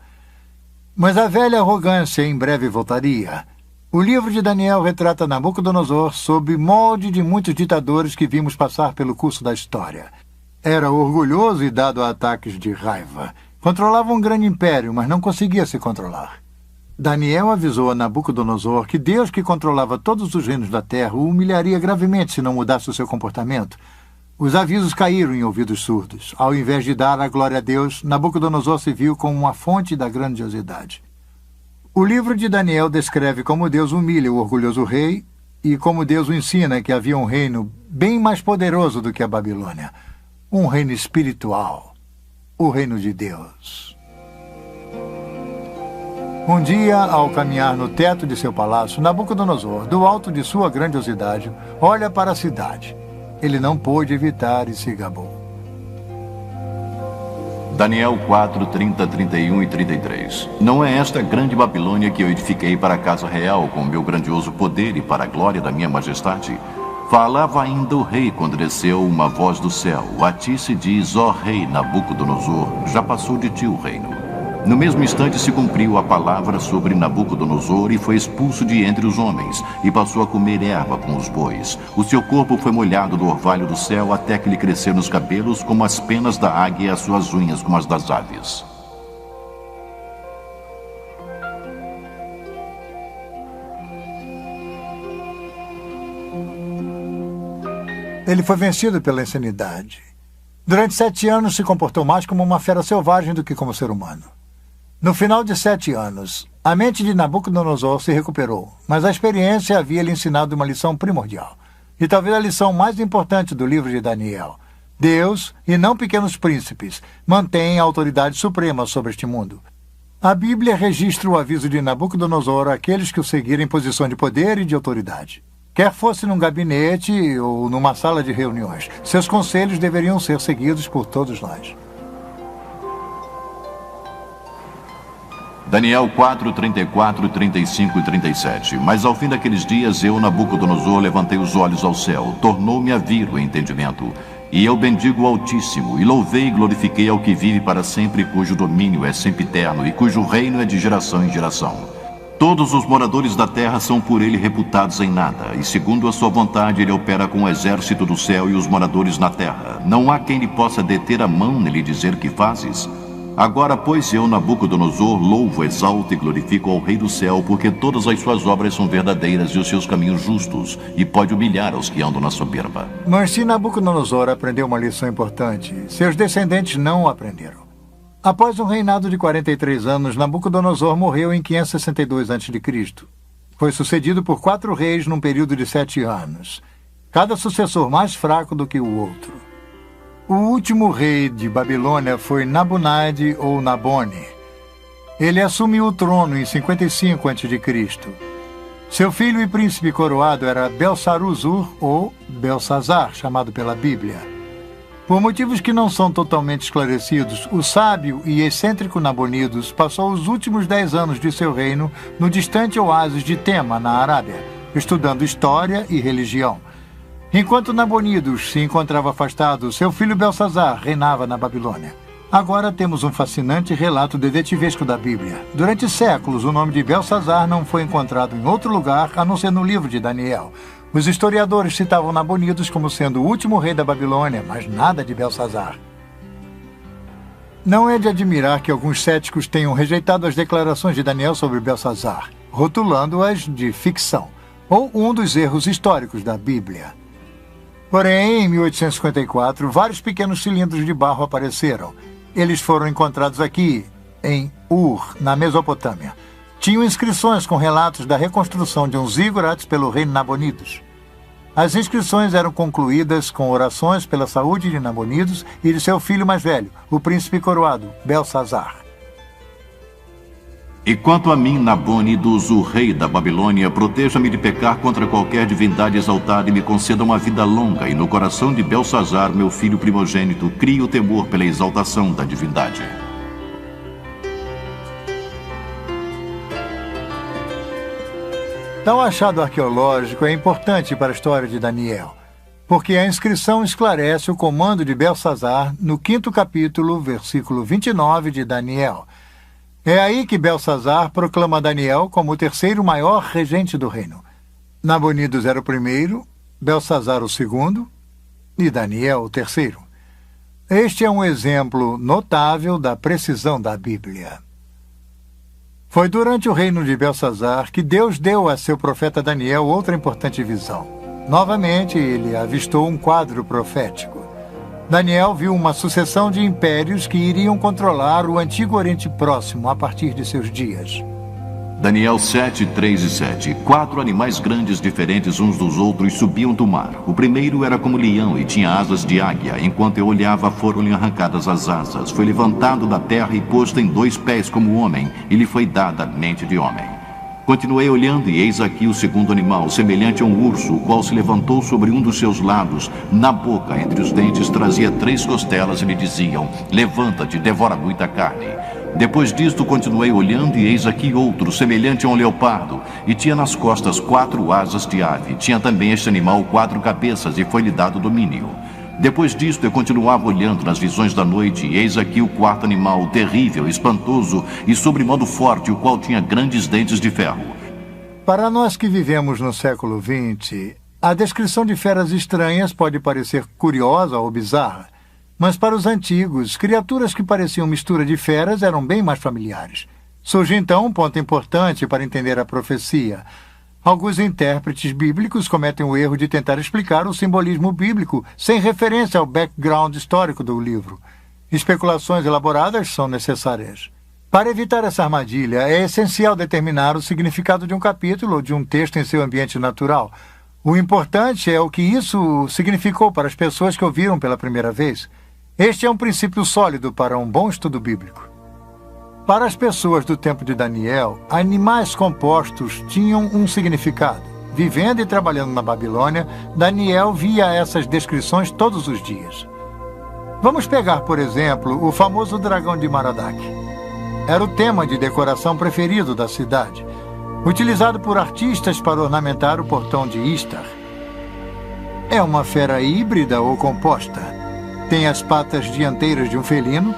Mas a velha arrogância em breve voltaria. O livro de Daniel retrata Nabucodonosor sob molde de muitos ditadores que vimos passar pelo curso da história. Era orgulhoso e dado a ataques de raiva. Controlava um grande império, mas não conseguia se controlar. Daniel avisou a Nabucodonosor que Deus, que controlava todos os reinos da terra, o humilharia gravemente se não mudasse o seu comportamento. Os avisos caíram em ouvidos surdos. Ao invés de dar a glória a Deus, Nabucodonosor se viu como uma fonte da grandiosidade. O livro de Daniel descreve como Deus humilha o orgulhoso rei e como Deus o ensina que havia um reino bem mais poderoso do que a Babilônia. Um reino espiritual. O reino de Deus. Um dia, ao caminhar no teto de seu palácio, Nabucodonosor, do alto de sua grandiosidade, olha para a cidade. Ele não pôde evitar e se gabou. Daniel 4, 30, 31 e 33. Não é esta grande Babilônia que eu edifiquei para a casa real com meu grandioso poder e para a glória da minha majestade? Falava ainda o rei quando desceu uma voz do céu. A ti se diz, ó rei Nabucodonosor, já passou de ti o reino. No mesmo instante se cumpriu a palavra sobre Nabucodonosor e foi expulso de entre os homens, e passou a comer erva com os bois. O seu corpo foi molhado do orvalho do céu até que lhe cresceram os cabelos como as penas da águia e as suas unhas como as das aves. Ele foi vencido pela insanidade. Durante 7 anos se comportou mais como uma fera selvagem do que como ser humano. No final de 7 anos, a mente de Nabucodonosor se recuperou, mas a experiência havia lhe ensinado uma lição primordial, e talvez a lição mais importante do livro de Daniel. Deus, e não pequenos príncipes, mantém a autoridade suprema sobre este mundo. A Bíblia registra o aviso de Nabucodonosor àqueles que o seguirem em posição de poder e de autoridade. Quer fosse num gabinete ou numa sala de reuniões, seus conselhos deveriam ser seguidos por todos nós. Daniel 4, 34, 35 e 37. Mas ao fim daqueles dias, eu, Nabucodonosor, levantei os olhos ao céu, tornou-me a vir o entendimento. E eu bendigo o Altíssimo, e louvei e glorifiquei ao que vive para sempre, cujo domínio é sempre eterno, e cujo reino é de geração em geração. Todos os moradores da terra são por ele reputados em nada, e segundo a sua vontade ele opera com o exército do céu e os moradores na terra. Não há quem lhe possa deter a mão nem lhe dizer que fazes. Agora, pois, eu, Nabucodonosor, louvo, exalto e glorifico ao Rei do céu, porque todas as suas obras são verdadeiras e os seus caminhos justos, e pode humilhar os que andam na soberba. Mas se Nabucodonosor aprendeu uma lição importante, seus descendentes não aprenderam. Após um reinado de 43 anos, Nabucodonosor morreu em 562 a.C. Foi sucedido por 4 reis num período de 7 anos, cada sucessor mais fraco do que o outro. O último rei de Babilônia foi Nabonide ou Nabone. Ele assumiu o trono em 55 a.C. Seu filho e príncipe coroado era Belsaruzur ou Belsazar, chamado pela Bíblia. Por motivos que não são totalmente esclarecidos, o sábio e excêntrico Nabonidos passou os últimos 10 anos de seu reino no distante oásis de Tema, na Arábia, estudando história e religião. Enquanto Nabonidos se encontrava afastado, seu filho Belsazar reinava na Babilônia. Agora temos um fascinante relato detetivesco da Bíblia. Durante séculos, o nome de Belsazar não foi encontrado em outro lugar a não ser no livro de Daniel. Os historiadores citavam Nabonidos como sendo o último rei da Babilônia, mas nada de Belsazar. Não é de admirar que alguns céticos tenham rejeitado as declarações de Daniel sobre Belsazar, rotulando-as de ficção, ou um dos erros históricos da Bíblia. Porém, em 1854, vários pequenos cilindros de barro apareceram. Eles foram encontrados aqui, em Ur, na Mesopotâmia. Tinham inscrições com relatos da reconstrução de um zigurates pelo rei Nabonidos. As inscrições eram concluídas com orações pela saúde de Nabonidos e de seu filho mais velho, o príncipe coroado, Belsazar. E quanto a mim, Nabonidos, o rei da Babilônia, proteja-me de pecar contra qualquer divindade exaltada e me conceda uma vida longa, e no coração de Belsazar, meu filho primogênito, crie o temor pela exaltação da divindade. Tal achado arqueológico é importante para a história de Daniel, porque a inscrição esclarece o comando de Belsazar no 5º capítulo, versículo 29 de Daniel. É aí que Belsazar proclama Daniel como o 3º maior regente do reino. Nabonidos era o 1º, Belsazar o 2º e Daniel o 3º. Este é um exemplo notável da precisão da Bíblia. Foi durante o reino de Belsazar que Deus deu a seu profeta Daniel outra importante visão. Novamente, ele avistou um quadro profético. Daniel viu uma sucessão de impérios que iriam controlar o antigo Oriente Próximo a partir de seus dias. Daniel 7, 3 e 7. 4 animais grandes diferentes uns dos outros subiam do mar. O primeiro era como leão e tinha asas de águia. Enquanto eu olhava, foram-lhe arrancadas as asas. Foi levantado da terra e posto em 2 pés como homem, e lhe foi dada a mente de homem. Continuei olhando, e eis aqui o segundo animal, semelhante a um urso, o qual se levantou sobre um dos seus lados. Na boca, entre os dentes, trazia 3 costelas e lhe diziam: levanta-te, devora muita carne. Depois disto, continuei olhando, e eis aqui outro, semelhante a um leopardo, e tinha nas costas 4 asas de ave. Tinha também este animal 4 cabeças, e foi-lhe dado domínio. Depois disto, eu continuava olhando nas visões da noite, e eis aqui o quarto animal, terrível, espantoso e sobremodo forte, o qual tinha grandes dentes de ferro. Para nós que vivemos no século XX, a descrição de feras estranhas pode parecer curiosa ou bizarra, mas para os antigos, criaturas que pareciam mistura de feras eram bem mais familiares. Surge então um ponto importante para entender a profecia. Alguns intérpretes bíblicos cometem o erro de tentar explicar o simbolismo bíblico sem referência ao background histórico do livro. Especulações elaboradas são necessárias. Para evitar essa armadilha, é essencial determinar o significado de um capítulo ou de um texto em seu ambiente natural. O importante é o que isso significou para as pessoas que ouviram pela primeira vez. Este é um princípio sólido para um bom estudo bíblico. Para as pessoas do tempo de Daniel, animais compostos tinham um significado. Vivendo e trabalhando na Babilônia, Daniel via essas descrições todos os dias. Vamos pegar, por exemplo, o famoso dragão de Maradak. Era o tema de decoração preferido da cidade, utilizado por artistas para ornamentar o portão de Istar. É uma fera híbrida ou composta. Tem as patas dianteiras de um felino,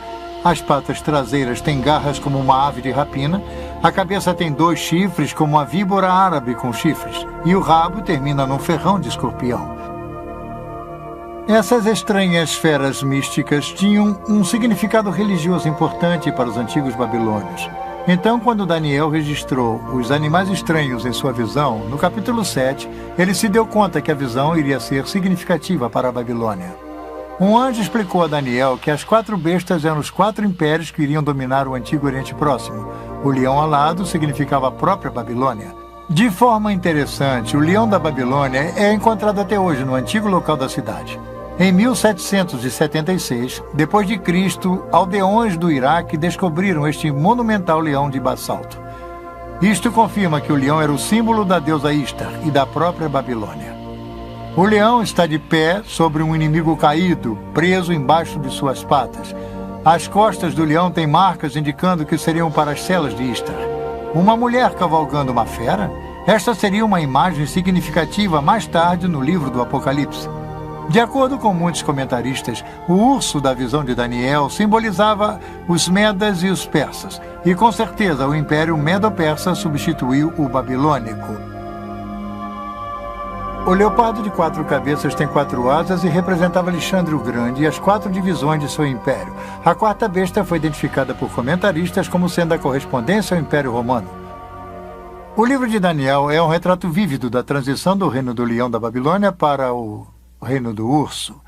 as patas traseiras têm garras como uma ave de rapina, a cabeça tem 2 chifres como a víbora árabe com chifres, e o rabo termina num ferrão de escorpião. Essas estranhas feras místicas tinham um significado religioso importante para os antigos babilônios. Então, quando Daniel registrou os animais estranhos em sua visão, no capítulo 7, ele se deu conta que a visão iria ser significativa para a Babilônia. Um anjo explicou a Daniel que as 4 bestas eram os 4 impérios que iriam dominar o antigo Oriente Próximo. O leão alado significava a própria Babilônia. De forma interessante, o leão da Babilônia é encontrado até hoje no antigo local da cidade. Em 1776, depois de Cristo, aldeões do Iraque descobriram este monumental leão de basalto. Isto confirma que o leão era o símbolo da deusa Istar e da própria Babilônia. O leão está de pé sobre um inimigo caído, preso embaixo de suas patas. As costas do leão têm marcas indicando que seriam para as celas de Istar. Uma mulher cavalgando uma fera? Esta seria uma imagem significativa mais tarde no livro do Apocalipse. De acordo com muitos comentaristas, o urso da visão de Daniel simbolizava os medas e os persas, e com certeza o Império Medo-Persa substituiu o babilônico. O leopardo de 4 cabeças tem 4 asas e representava Alexandre o Grande e as 4 divisões de seu império. A 4ª besta foi identificada por comentaristas como sendo a correspondência ao Império Romano. O livro de Daniel é um retrato vívido da transição do reino do leão da Babilônia para o reino do urso.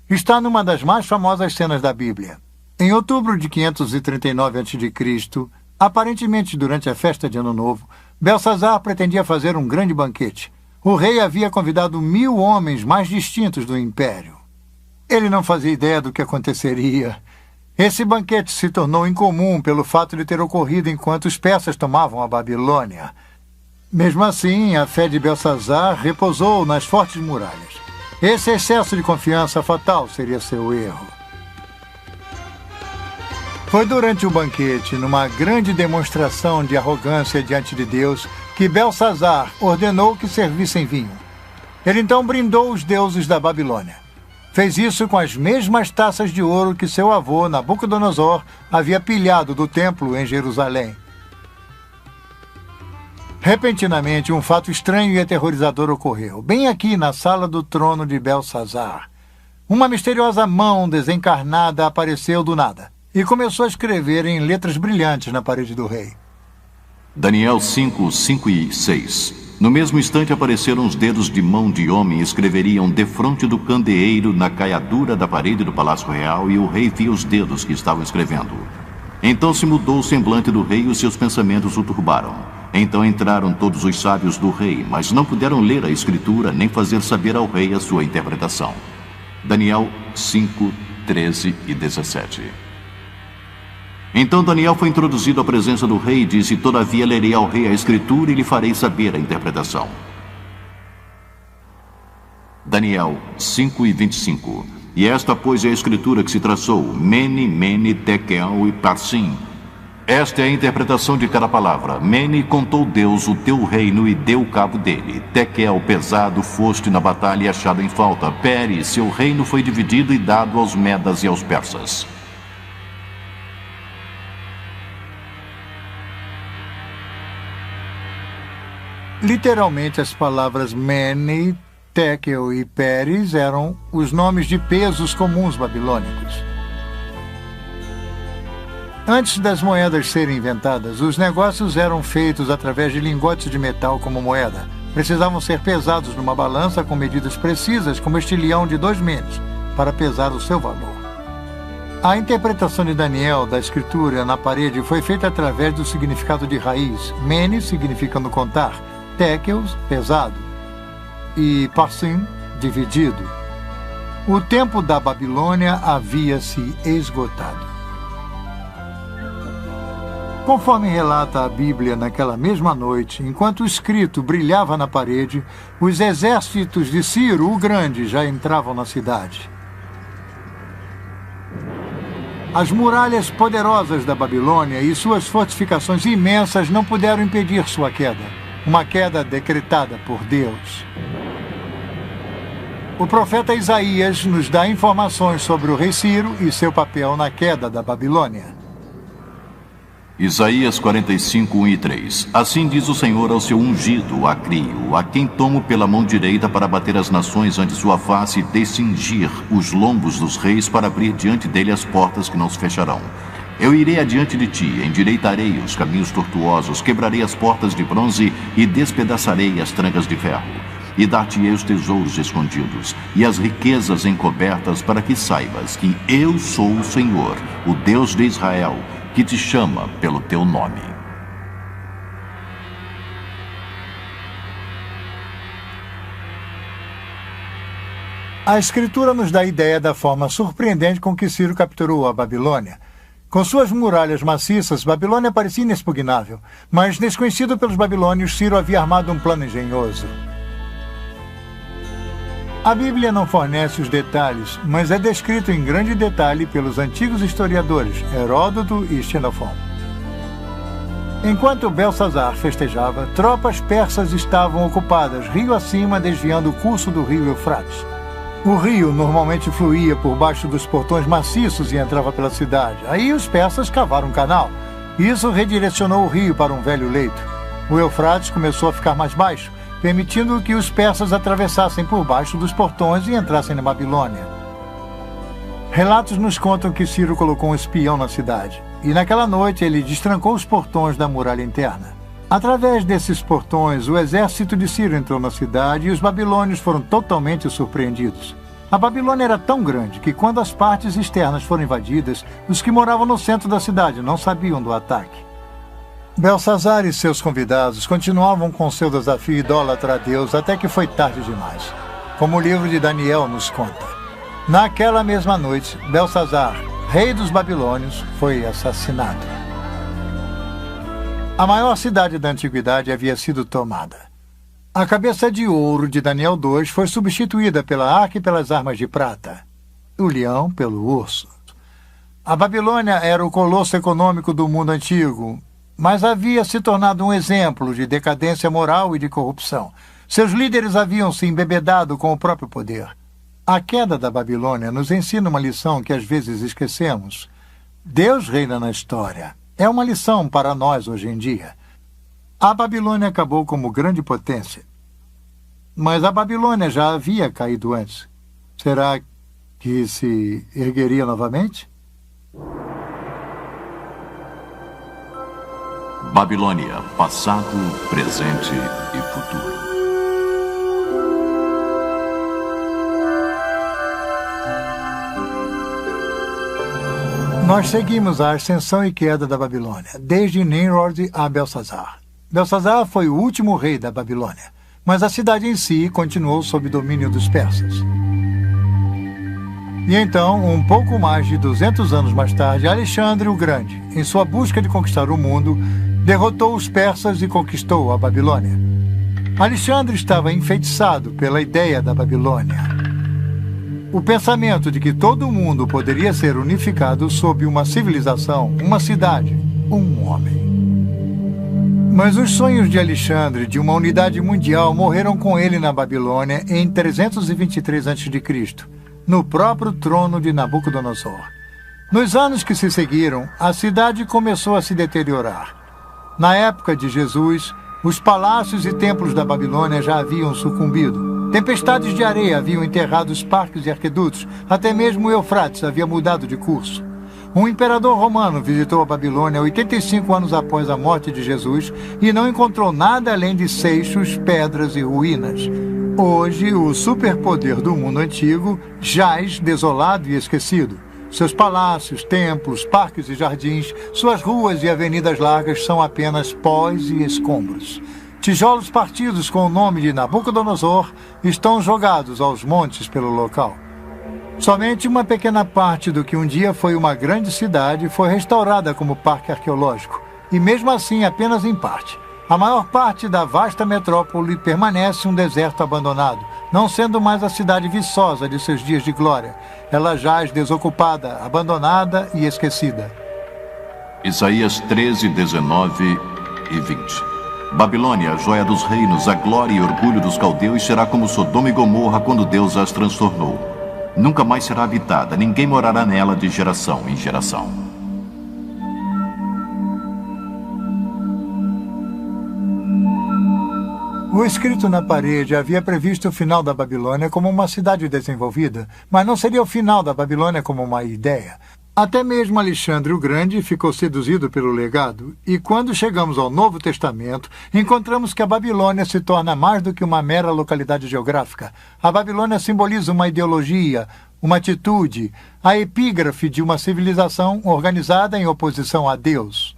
Está numa das mais famosas cenas da Bíblia. Em outubro de 539 a.C., aparentemente durante a festa de Ano Novo, Belsazar pretendia fazer um grande banquete. O rei havia convidado 1000 homens mais distintos do império. Ele não fazia ideia do que aconteceria. Esse banquete se tornou incomum pelo fato de ter ocorrido enquanto os persas tomavam a Babilônia. Mesmo assim, a fé de Belsazar repousou nas fortes muralhas. Esse excesso de confiança fatal seria seu erro. Foi durante o banquete, numa grande demonstração de arrogância diante de Deus, que Belsazar ordenou que servissem vinho. Ele então brindou os deuses da Babilônia. Fez isso com as mesmas taças de ouro que seu avô, Nabucodonosor, havia pilhado do templo em Jerusalém. Repentinamente, um fato estranho e aterrorizador ocorreu, bem aqui na sala do trono de Belsazar. Uma misteriosa mão desencarnada apareceu do nada e começou a escrever em letras brilhantes na parede do rei. Daniel 5, 5 e 6. No mesmo instante apareceram os dedos de mão de homem e escreveriam defronte do candeeiro na caiadura da parede do palácio real, e o rei via os dedos que estavam escrevendo. Então se mudou o semblante do rei e os seus pensamentos o turbaram. Então entraram todos os sábios do rei, mas não puderam ler a escritura nem fazer saber ao rei a sua interpretação. Daniel 5, 13 e 17. Então Daniel foi introduzido à presença do rei e disse: todavia lerei ao rei a escritura e lhe farei saber a interpretação. Daniel 5 e 25. E esta, pois, é a escritura que se traçou: Mene, Mene, Tekel e Parsim. Esta é a interpretação de cada palavra. Mene contou Deus o teu reino e deu cabo dele. Tekel, pesado, foste na batalha e achado em falta. Pere, seu reino foi dividido e dado aos medas e aos persas. Literalmente, as palavras Mene, Tekel e Peres eram os nomes de pesos comuns babilônicos. Antes das moedas serem inventadas, os negócios eram feitos através de lingotes de metal como moeda. Precisavam ser pesados numa balança com medidas precisas, como estilhão de 2 menes, para pesar o seu valor. A interpretação de Daniel da escritura na parede foi feita através do significado de raiz. Mene, significando contar, Tekel, pesado, e Parsim, dividido. O tempo da Babilônia havia se esgotado. Conforme relata a Bíblia, naquela mesma noite, enquanto o escrito brilhava na parede, os exércitos de Ciro o Grande já entravam na cidade. As muralhas poderosas da Babilônia e suas fortificações imensas não puderam impedir sua queda, uma queda decretada por Deus. O profeta Isaías nos dá informações sobre o rei Ciro e seu papel na queda da Babilônia. Isaías 45, 1 e 3. Assim diz o Senhor ao seu ungido, a Crio, a quem tomo pela mão direita para bater as nações ante sua face e descingir os lombos dos reis para abrir diante dele as portas que não se fecharão. Eu irei adiante de ti, endireitarei os caminhos tortuosos, quebrarei as portas de bronze e despedaçarei as trancas de ferro. E dar-te-ei os tesouros escondidos e as riquezas encobertas, para que saibas que eu sou o Senhor, o Deus de Israel, que te chama pelo teu nome. A Escritura nos dá a ideia da forma surpreendente com que Ciro capturou a Babilônia. Com suas muralhas maciças, Babilônia parecia inexpugnável, mas, desconhecido pelos babilônios, Ciro havia armado um plano engenhoso. A Bíblia não fornece os detalhes, mas é descrito em grande detalhe pelos antigos historiadores Heródoto e Xenofon. Enquanto Belsazar festejava, tropas persas estavam ocupadas rio acima, desviando o curso do rio Eufrates. O rio normalmente fluía por baixo dos portões maciços e entrava pela cidade. Aí os persas cavaram um canal. Isso redirecionou o rio para um velho leito. O Eufrates começou a ficar mais baixo, permitindo que os persas atravessassem por baixo dos portões e entrassem na Babilônia. Relatos nos contam que Ciro colocou um espião na cidade, e naquela noite ele destrancou os portões da muralha interna. Através desses portões, o exército de Ciro entrou na cidade e os babilônios foram totalmente surpreendidos. A Babilônia era tão grande que, quando as partes externas foram invadidas, os que moravam no centro da cidade não sabiam do ataque. Belsazar e seus convidados continuavam com seu desafio idólatra a Deus até que foi tarde demais, como o livro de Daniel nos conta. Naquela mesma noite, Belsazar, rei dos babilônios, foi assassinado. A maior cidade da antiguidade havia sido tomada. A cabeça de ouro de Daniel 2 foi substituída pela arca e pelas armas de prata, o leão pelo urso. A Babilônia era o colosso econômico do mundo antigo, mas havia se tornado um exemplo de decadência moral e de corrupção. Seus líderes haviam se embebedado com o próprio poder. A queda da Babilônia nos ensina uma lição que às vezes esquecemos. Deus reina na história. É uma lição para nós hoje em dia. A Babilônia acabou como grande potência. Mas a Babilônia já havia caído antes. Será que se ergueria novamente? Babilônia, passado, presente e futuro. Nós seguimos a ascensão e queda da Babilônia, desde Nimrod a Belsazar. Belsazar foi o último rei da Babilônia, mas a cidade em si continuou sob domínio dos persas. E então, um pouco mais de 200 anos mais tarde, Alexandre o Grande, em sua busca de conquistar o mundo, derrotou os persas e conquistou a Babilônia. Alexandre estava enfeitiçado pela ideia da Babilônia. O pensamento de que todo o mundo poderia ser unificado sob uma civilização, uma cidade, um homem. Mas os sonhos de Alexandre de uma unidade mundial morreram com ele na Babilônia em 323 a.C., no próprio trono de Nabucodonosor. Nos anos que se seguiram, a cidade começou a se deteriorar. Na época de Jesus, os palácios e templos da Babilônia já haviam sucumbido. Tempestades de areia haviam enterrado os parques e arquedutos, até mesmo o Eufrates havia mudado de curso. Um imperador romano visitou a Babilônia 85 anos após a morte de Jesus e não encontrou nada além de seixos, pedras e ruínas. Hoje, o superpoder do mundo antigo jaz desolado e esquecido. Seus palácios, templos, parques e jardins, suas ruas e avenidas largas são apenas pós e escombros. Tijolos partidos com o nome de Nabucodonosor estão jogados aos montes pelo local. Somente uma pequena parte do que um dia foi uma grande cidade foi restaurada como parque arqueológico, e mesmo assim apenas em parte. A maior parte da vasta metrópole permanece um deserto abandonado, não sendo mais a cidade viçosa de seus dias de glória. Ela jaz desocupada, abandonada e esquecida. Isaías 13, 19 e 20. Babilônia, a joia dos reinos, a glória e orgulho dos caldeus, será como Sodoma e Gomorra quando Deus as transtornou. Nunca mais será habitada, ninguém morará nela de geração em geração. O escrito na parede havia previsto o final da Babilônia como uma cidade desenvolvida, mas não seria o final da Babilônia como uma ideia. Até mesmo Alexandre o Grande ficou seduzido pelo legado, e quando chegamos ao Novo Testamento, encontramos que a Babilônia se torna mais do que uma mera localidade geográfica. A Babilônia simboliza uma ideologia, uma atitude, a epígrafe de uma civilização organizada em oposição a Deus.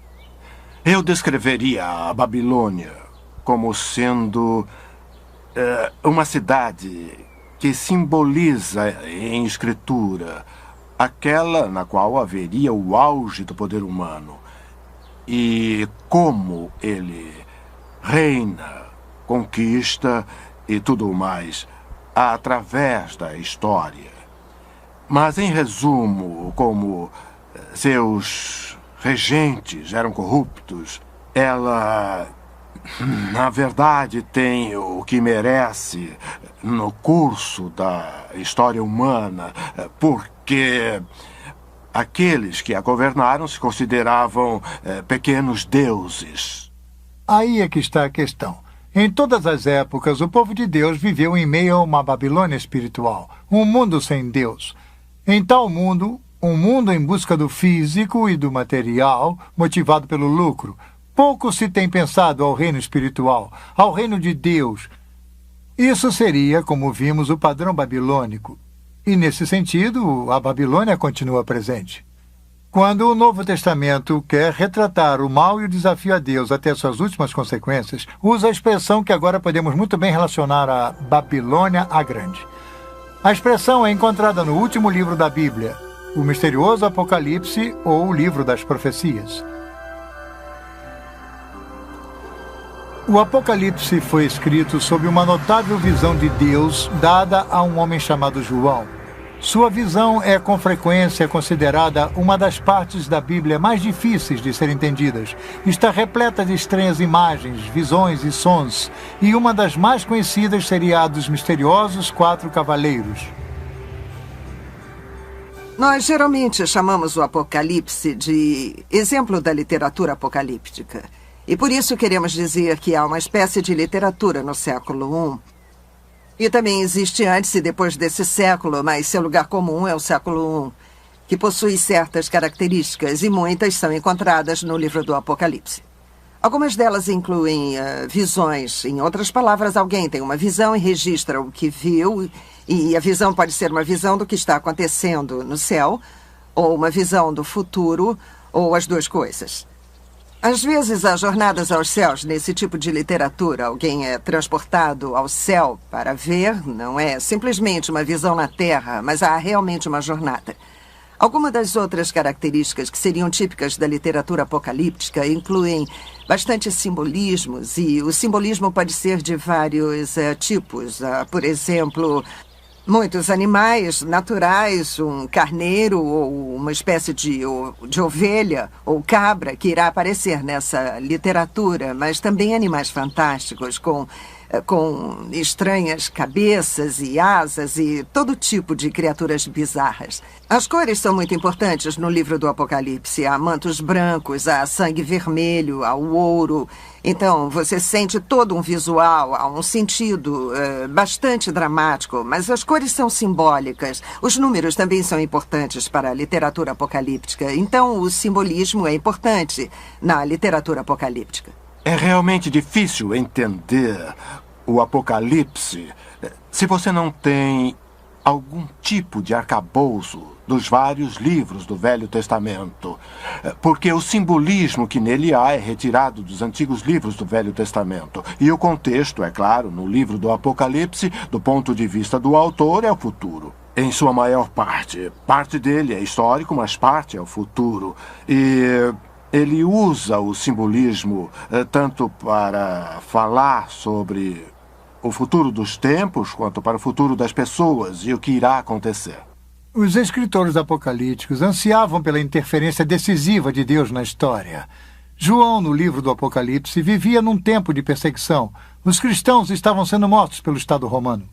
Eu descreveria a Babilônia como sendo uma cidade que simboliza em escritura aquela na qual haveria o auge do poder humano e como ele reina, conquista e tudo mais através da história. Mas, em resumo, como seus regentes eram corruptos, ela, na verdade, tem o que merece no curso da história humana, porque aqueles que a governaram se consideravam pequenos deuses. Aí é que está a questão. Em todas as épocas, o povo de Deus viveu em meio a uma Babilônia espiritual, um mundo sem Deus. Em tal mundo, um mundo em busca do físico e do material, motivado pelo lucro, pouco se tem pensado ao reino espiritual, ao reino de Deus. Isso seria, como vimos, o padrão babilônico. E, nesse sentido, a Babilônia continua presente. Quando o Novo Testamento quer retratar o mal e o desafio a Deus até suas últimas consequências, usa a expressão que agora podemos muito bem relacionar a Babilônia a Grande. A expressão é encontrada no último livro da Bíblia, o misterioso Apocalipse ou o livro das profecias. O Apocalipse foi escrito sob uma notável visão de Deus dada a um homem chamado João. Sua visão é com frequência considerada uma das partes da Bíblia mais difíceis de ser entendidas. Está repleta de estranhas imagens, visões e sons, e uma das mais conhecidas seria a dos misteriosos 4 cavaleiros. Nós geralmente chamamos o Apocalipse de exemplo da literatura apocalíptica. E por isso queremos dizer que há uma espécie de literatura no século I. E também existe antes e depois desse século, mas seu lugar comum é o século I, que possui certas características e muitas são encontradas no livro do Apocalipse. Algumas delas incluem visões. Em outras palavras, alguém tem uma visão e registra o que viu, e a visão pode ser uma visão do que está acontecendo no céu, ou uma visão do futuro, ou as duas coisas. Às vezes, há jornadas aos céus nesse tipo de literatura. Alguém é transportado ao céu para ver, não é simplesmente uma visão na Terra, mas há realmente uma jornada. Algumas das outras características que seriam típicas da literatura apocalíptica incluem bastante simbolismos, e o simbolismo pode ser de vários tipos. Por exemplo, Muitos animais naturais, um carneiro ou uma espécie de ovelha ou cabra que irá aparecer nessa literatura, mas também animais fantásticos com estranhas cabeças e asas e todo tipo de criaturas bizarras. As cores são muito importantes no livro do Apocalipse. Há mantos brancos, há sangue vermelho, há o ouro. Então, você sente todo um visual, há um sentido bastante dramático, mas as cores são simbólicas. Os números também são importantes para a literatura apocalíptica. Então, o simbolismo é importante na literatura apocalíptica. É realmente difícil entender o Apocalipse se você não tem algum tipo de arcabouço dos vários livros do Velho Testamento, porque o simbolismo que nele há é retirado dos antigos livros do Velho Testamento. E o contexto, é claro, no livro do Apocalipse, do ponto de vista do autor, é o futuro. Em sua maior parte. Parte dele é histórico, mas parte é o futuro. E ele usa o simbolismo tanto para falar sobre o futuro dos tempos, quanto para o futuro das pessoas e o que irá acontecer. Os escritores apocalípticos ansiavam pela interferência decisiva de Deus na história. João, no livro do Apocalipse, vivia num tempo de perseguição. Os cristãos estavam sendo mortos pelo Estado romano.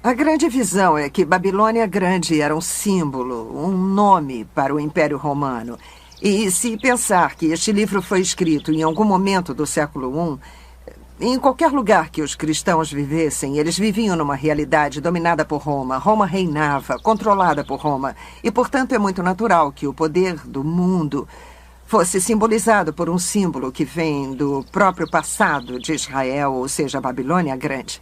A grande visão é que Babilônia Grande era um símbolo, um nome para o Império Romano. E se pensar que este livro foi escrito em algum momento do século I, em qualquer lugar que os cristãos vivessem, eles viviam numa realidade dominada por Roma. Roma reinava, controlada por Roma. E, portanto, é muito natural que o poder do mundo fosse simbolizado por um símbolo que vem do próprio passado de Israel, ou seja, a Babilônia Grande.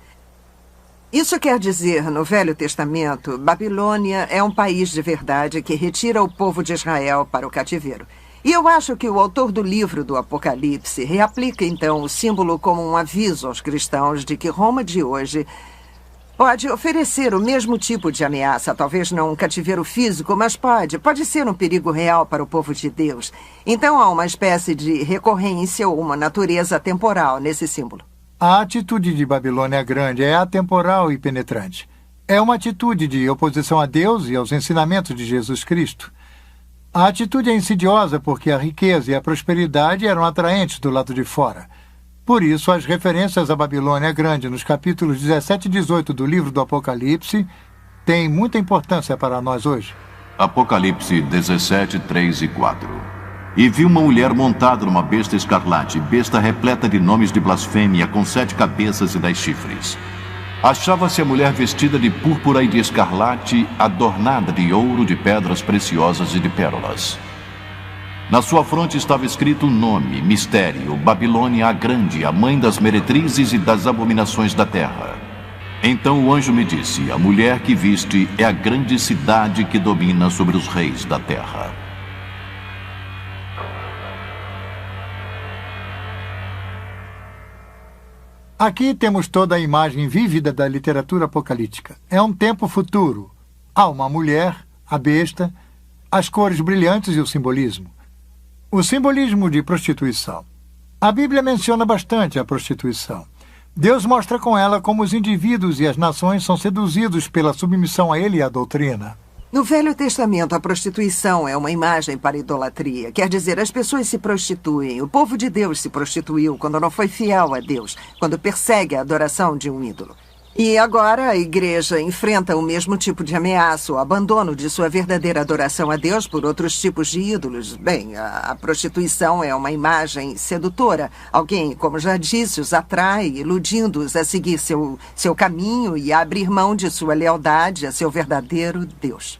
Isso quer dizer, no Velho Testamento, Babilônia é um país de verdade que retira o povo de Israel para o cativeiro. E eu acho que o autor do livro do Apocalipse reaplica, então, o símbolo como um aviso aos cristãos de que Roma de hoje pode oferecer o mesmo tipo de ameaça, talvez não um cativeiro físico, mas pode ser um perigo real para o povo de Deus. Então há uma espécie de recorrência ou uma natureza temporal nesse símbolo. A atitude de Babilônia Grande é atemporal e penetrante. É uma atitude de oposição a Deus e aos ensinamentos de Jesus Cristo. A atitude é insidiosa porque a riqueza e a prosperidade eram atraentes do lado de fora. Por isso, as referências à Babilônia Grande nos capítulos 17 e 18 do livro do Apocalipse têm muita importância para nós hoje. Apocalipse 17, 3 e 4. E vi uma mulher montada numa besta escarlate, besta repleta de nomes de blasfêmia, com 7 cabeças e 10 chifres. Achava-se a mulher vestida de púrpura e de escarlate, adornada de ouro, de pedras preciosas e de pérolas. Na sua fronte estava escrito o nome, mistério, Babilônia a Grande, a mãe das meretrizes e das abominações da terra. Então o anjo me disse, a mulher que viste é a grande cidade que domina sobre os reis da terra. Aqui temos toda a imagem vívida da literatura apocalíptica. É um tempo futuro. Há uma mulher, a besta, as cores brilhantes e o simbolismo. O simbolismo de prostituição. A Bíblia menciona bastante a prostituição. Deus mostra com ela como os indivíduos e as nações são seduzidos pela submissão a ele e à doutrina. No Velho Testamento, a prostituição é uma imagem para a idolatria. Quer dizer, as pessoas se prostituem. O povo de Deus se prostituiu quando não foi fiel a Deus, quando persegue a adoração de um ídolo. E agora a igreja enfrenta o mesmo tipo de ameaça, o abandono de sua verdadeira adoração a Deus por outros tipos de ídolos. Bem, a prostituição é uma imagem sedutora. Alguém, como já disse, os atrai, iludindo-os a seguir seu caminho e a abrir mão de sua lealdade a seu verdadeiro Deus.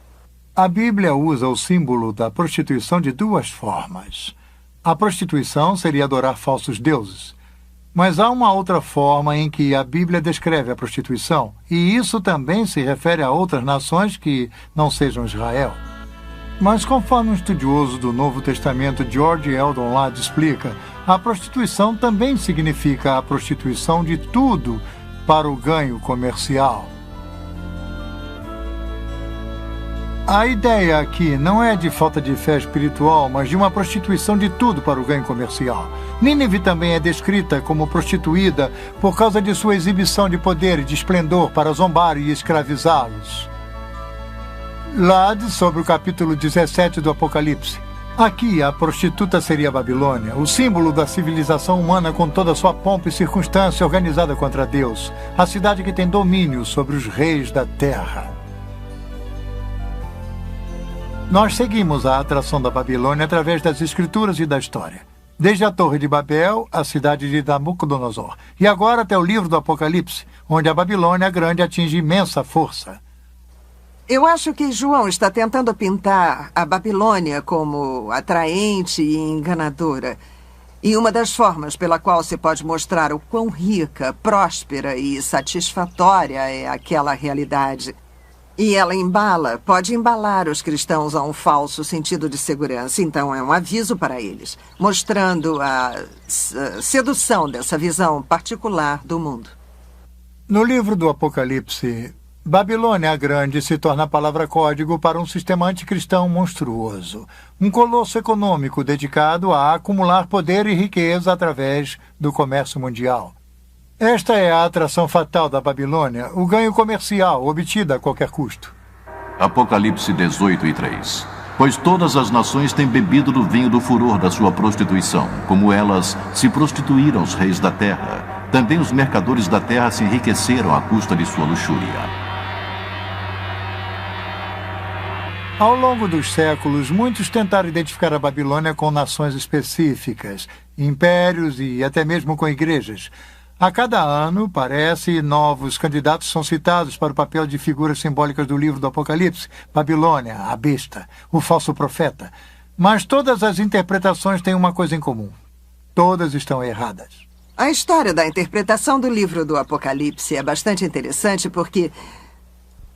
A Bíblia usa o símbolo da prostituição de 2 formas. A prostituição seria adorar falsos deuses. Mas há uma outra forma em que a Bíblia descreve a prostituição, e isso também se refere a outras nações que não sejam Israel. Mas conforme um estudioso do Novo Testamento, George Eldon Ladd, explica, a prostituição também significa a prostituição de tudo para o ganho comercial. A ideia aqui não é de falta de fé espiritual, mas de uma prostituição de tudo para o ganho comercial. Nínive também é descrita como prostituída por causa de sua exibição de poder e de esplendor para zombar e escravizá-los. Lade sobre o capítulo 17 do Apocalipse. Aqui, a prostituta seria a Babilônia, o símbolo da civilização humana com toda a sua pompa e circunstância organizada contra Deus, a cidade que tem domínio sobre os reis da terra. Nós seguimos a atração da Babilônia através das escrituras e da história. Desde a Torre de Babel, a cidade de Nabucodonosor, e agora até o livro do Apocalipse, onde a Babilônia grande atinge imensa força. Eu acho que João está tentando pintar a Babilônia como atraente e enganadora. E uma das formas pela qual se pode mostrar o quão rica, próspera e satisfatória é aquela realidade. E ela pode embalar os cristãos a um falso sentido de segurança. Então é um aviso para eles, mostrando a sedução dessa visão particular do mundo. No livro do Apocalipse, Babilônia a Grande se torna a palavra-código para um sistema anticristão monstruoso. Um colosso econômico dedicado a acumular poder e riqueza através do comércio mundial. Esta é a atração fatal da Babilônia, o ganho comercial obtido a qualquer custo. Apocalipse 18:3. Pois todas as nações têm bebido do vinho do furor da sua prostituição, como elas se prostituíram os reis da terra. Também os mercadores da terra se enriqueceram à custa de sua luxúria. Ao longo dos séculos, muitos tentaram identificar a Babilônia com nações específicas, impérios e até mesmo com igrejas. A cada ano, parece, novos candidatos são citados para o papel de figuras simbólicas do livro do Apocalipse: Babilônia, a besta, o falso profeta. Mas todas as interpretações têm uma coisa em comum. Todas estão erradas. A história da interpretação do livro do Apocalipse é bastante interessante porque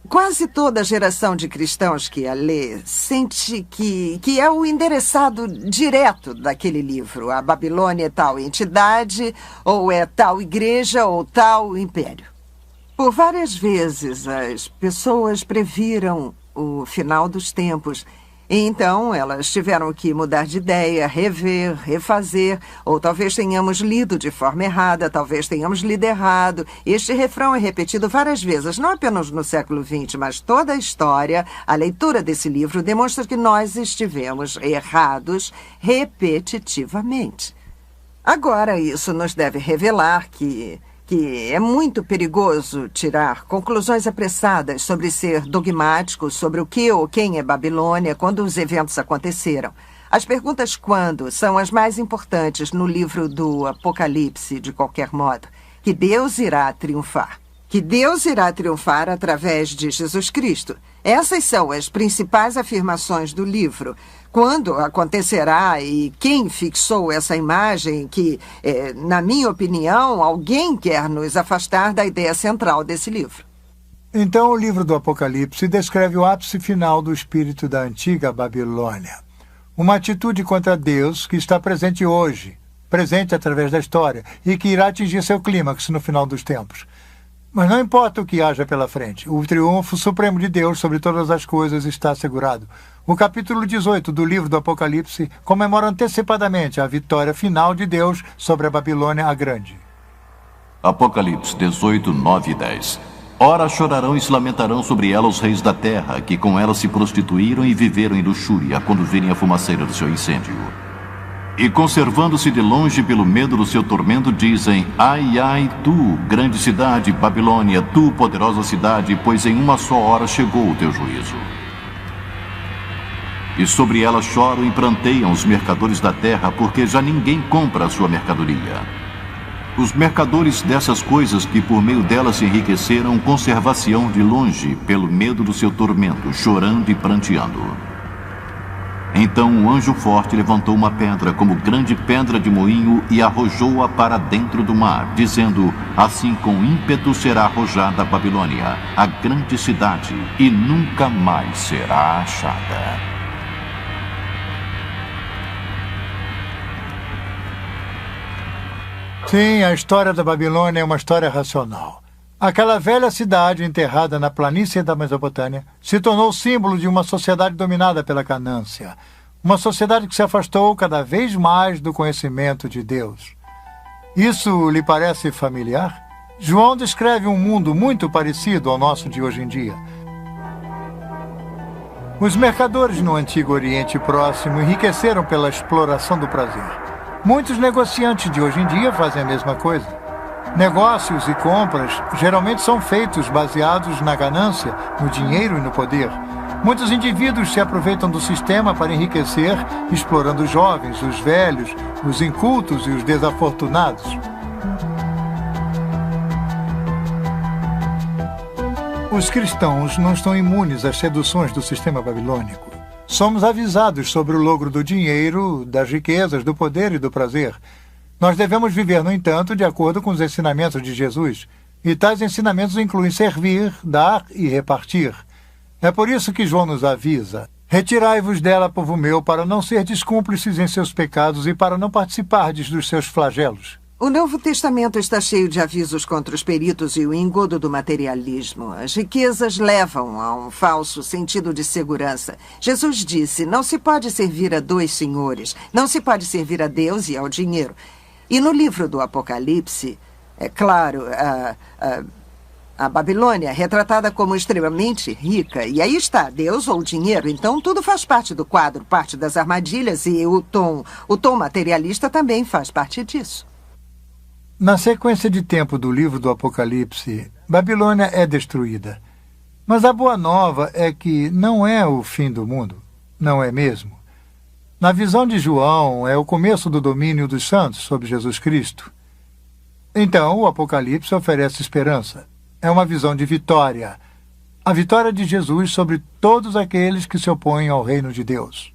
quase toda a geração de cristãos que a lê sente que é o endereçado direto daquele livro. A Babilônia é tal entidade, ou é tal igreja, ou tal império. Por várias vezes, as pessoas previram o final dos tempos. E então, elas tiveram que mudar de ideia, rever, refazer, ou talvez tenhamos lido de forma errada, talvez tenhamos lido errado. Este refrão é repetido várias vezes, não apenas no século XX, mas toda a história, a leitura desse livro demonstra que nós estivemos errados repetitivamente. Agora, isso nos deve revelar que é muito perigoso tirar conclusões apressadas sobre ser dogmático, sobre o que ou quem é Babilônia quando os eventos aconteceram. As perguntas quando são as mais importantes no livro do Apocalipse, de qualquer modo. Que Deus irá triunfar. Que Deus irá triunfar através de Jesus Cristo. Essas são as principais afirmações do livro. Quando acontecerá e quem fixou essa imagem que, na minha opinião, alguém quer nos afastar da ideia central desse livro. Então, o livro do Apocalipse descreve o ápice final do espírito da antiga Babilônia. Uma atitude contra Deus que está presente hoje, presente através da história, e que irá atingir seu clímax no final dos tempos. Mas não importa o que haja pela frente, o triunfo supremo de Deus sobre todas as coisas está assegurado. O capítulo 18 do livro do Apocalipse comemora antecipadamente a vitória final de Deus sobre a Babilônia a Grande. Apocalipse 18, 9 e 10. Ora chorarão e se lamentarão sobre ela os reis da terra, que com ela se prostituíram e viveram em luxúria, quando virem a fumaceira do seu incêndio. E conservando-se de longe pelo medo do seu tormento, dizem: ai, ai, tu, grande cidade, Babilônia, tu, poderosa cidade, pois em uma só hora chegou o teu juízo. E sobre ela choram e pranteiam os mercadores da terra, porque já ninguém compra a sua mercadoria. Os mercadores dessas coisas que por meio dela se enriqueceram, conservar-se-ão de longe pelo medo do seu tormento, chorando e pranteando. Então um anjo forte levantou uma pedra como grande pedra de moinho e arrojou-a para dentro do mar, dizendo: assim com ímpeto será arrojada a Babilônia, a grande cidade, e nunca mais será achada. Sim, a história da Babilônia é uma história racional. Aquela velha cidade enterrada na planície da Mesopotâmia se tornou símbolo de uma sociedade dominada pela ganância, uma sociedade que se afastou cada vez mais do conhecimento de Deus. Isso lhe parece familiar? João descreve um mundo muito parecido ao nosso de hoje em dia. Os mercadores no Antigo Oriente Próximo enriqueceram pela exploração do prazer. Muitos negociantes de hoje em dia fazem a mesma coisa. Negócios e compras geralmente são feitos baseados na ganância, no dinheiro e no poder. Muitos indivíduos se aproveitam do sistema para enriquecer, explorando os jovens, os velhos, os incultos e os desafortunados. Os cristãos não estão imunes às seduções do sistema babilônico. Somos avisados sobre o logro do dinheiro, das riquezas, do poder e do prazer. Nós devemos viver, no entanto, de acordo com os ensinamentos de Jesus. E tais ensinamentos incluem servir, dar e repartir. É por isso que João nos avisa: retirai-vos dela, povo meu, para não serdes cúmplices em seus pecados e para não participardes dos seus flagelos. O Novo Testamento está cheio de avisos contra os peritos e o engodo do materialismo. As riquezas levam a um falso sentido de segurança. Jesus disse: não se pode servir a dois senhores, não se pode servir a Deus e ao dinheiro. E no livro do Apocalipse, é claro, a Babilônia é retratada como extremamente rica. E aí está, Deus ou dinheiro. Então tudo faz parte do quadro, parte das armadilhas, e o tom materialista também faz parte disso. Na sequência de tempo do livro do Apocalipse, Babilônia é destruída. Mas a boa nova é que não é o fim do mundo. Não é mesmo. Na visão de João, é o começo do domínio dos santos sobre Jesus Cristo. Então, o Apocalipse oferece esperança. É uma visão de vitória. A vitória de Jesus sobre todos aqueles que se opõem ao reino de Deus.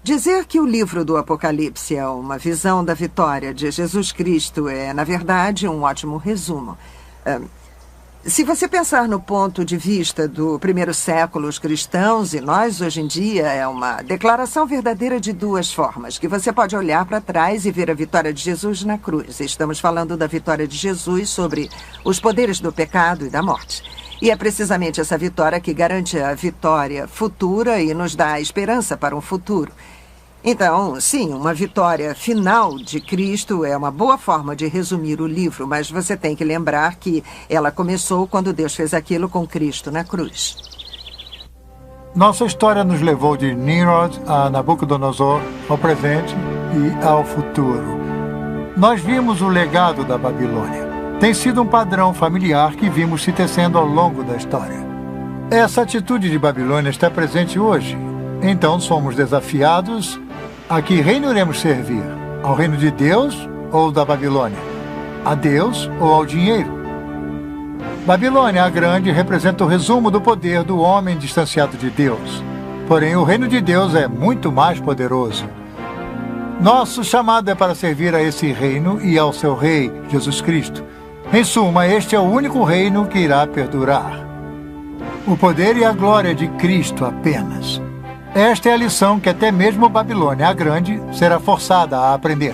Dizer que o livro do Apocalipse é uma visão da vitória de Jesus Cristo é, na verdade, um ótimo resumo. Se você pensar no ponto de vista do primeiro século, os cristãos e nós hoje em dia, é uma declaração verdadeira de duas formas, que você pode olhar para trás e ver a vitória de Jesus na cruz. Estamos falando da vitória de Jesus sobre os poderes do pecado e da morte. E é precisamente essa vitória que garante a vitória futura e nos dá a esperança para um futuro. Então, sim, uma vitória final de Cristo é uma boa forma de resumir o livro, mas você tem que lembrar que ela começou quando Deus fez aquilo com Cristo na cruz. Nossa história nos levou de Nimrod a Nabucodonosor, ao presente e ao futuro. Nós vimos o legado da Babilônia. Tem sido um padrão familiar que vimos se tecendo ao longo da história. Essa atitude de Babilônia está presente hoje. Então somos desafiados a que reino iremos servir? Ao reino de Deus ou da Babilônia? A Deus ou ao dinheiro? Babilônia a Grande representa o resumo do poder do homem distanciado de Deus. Porém, o reino de Deus é muito mais poderoso. Nosso chamado é para servir a esse reino e ao seu rei, Jesus Cristo. Em suma, este é o único reino que irá perdurar. O poder e a glória de Cristo apenas. Esta é a lição que até mesmo Babilônia a Grande será forçada a aprender.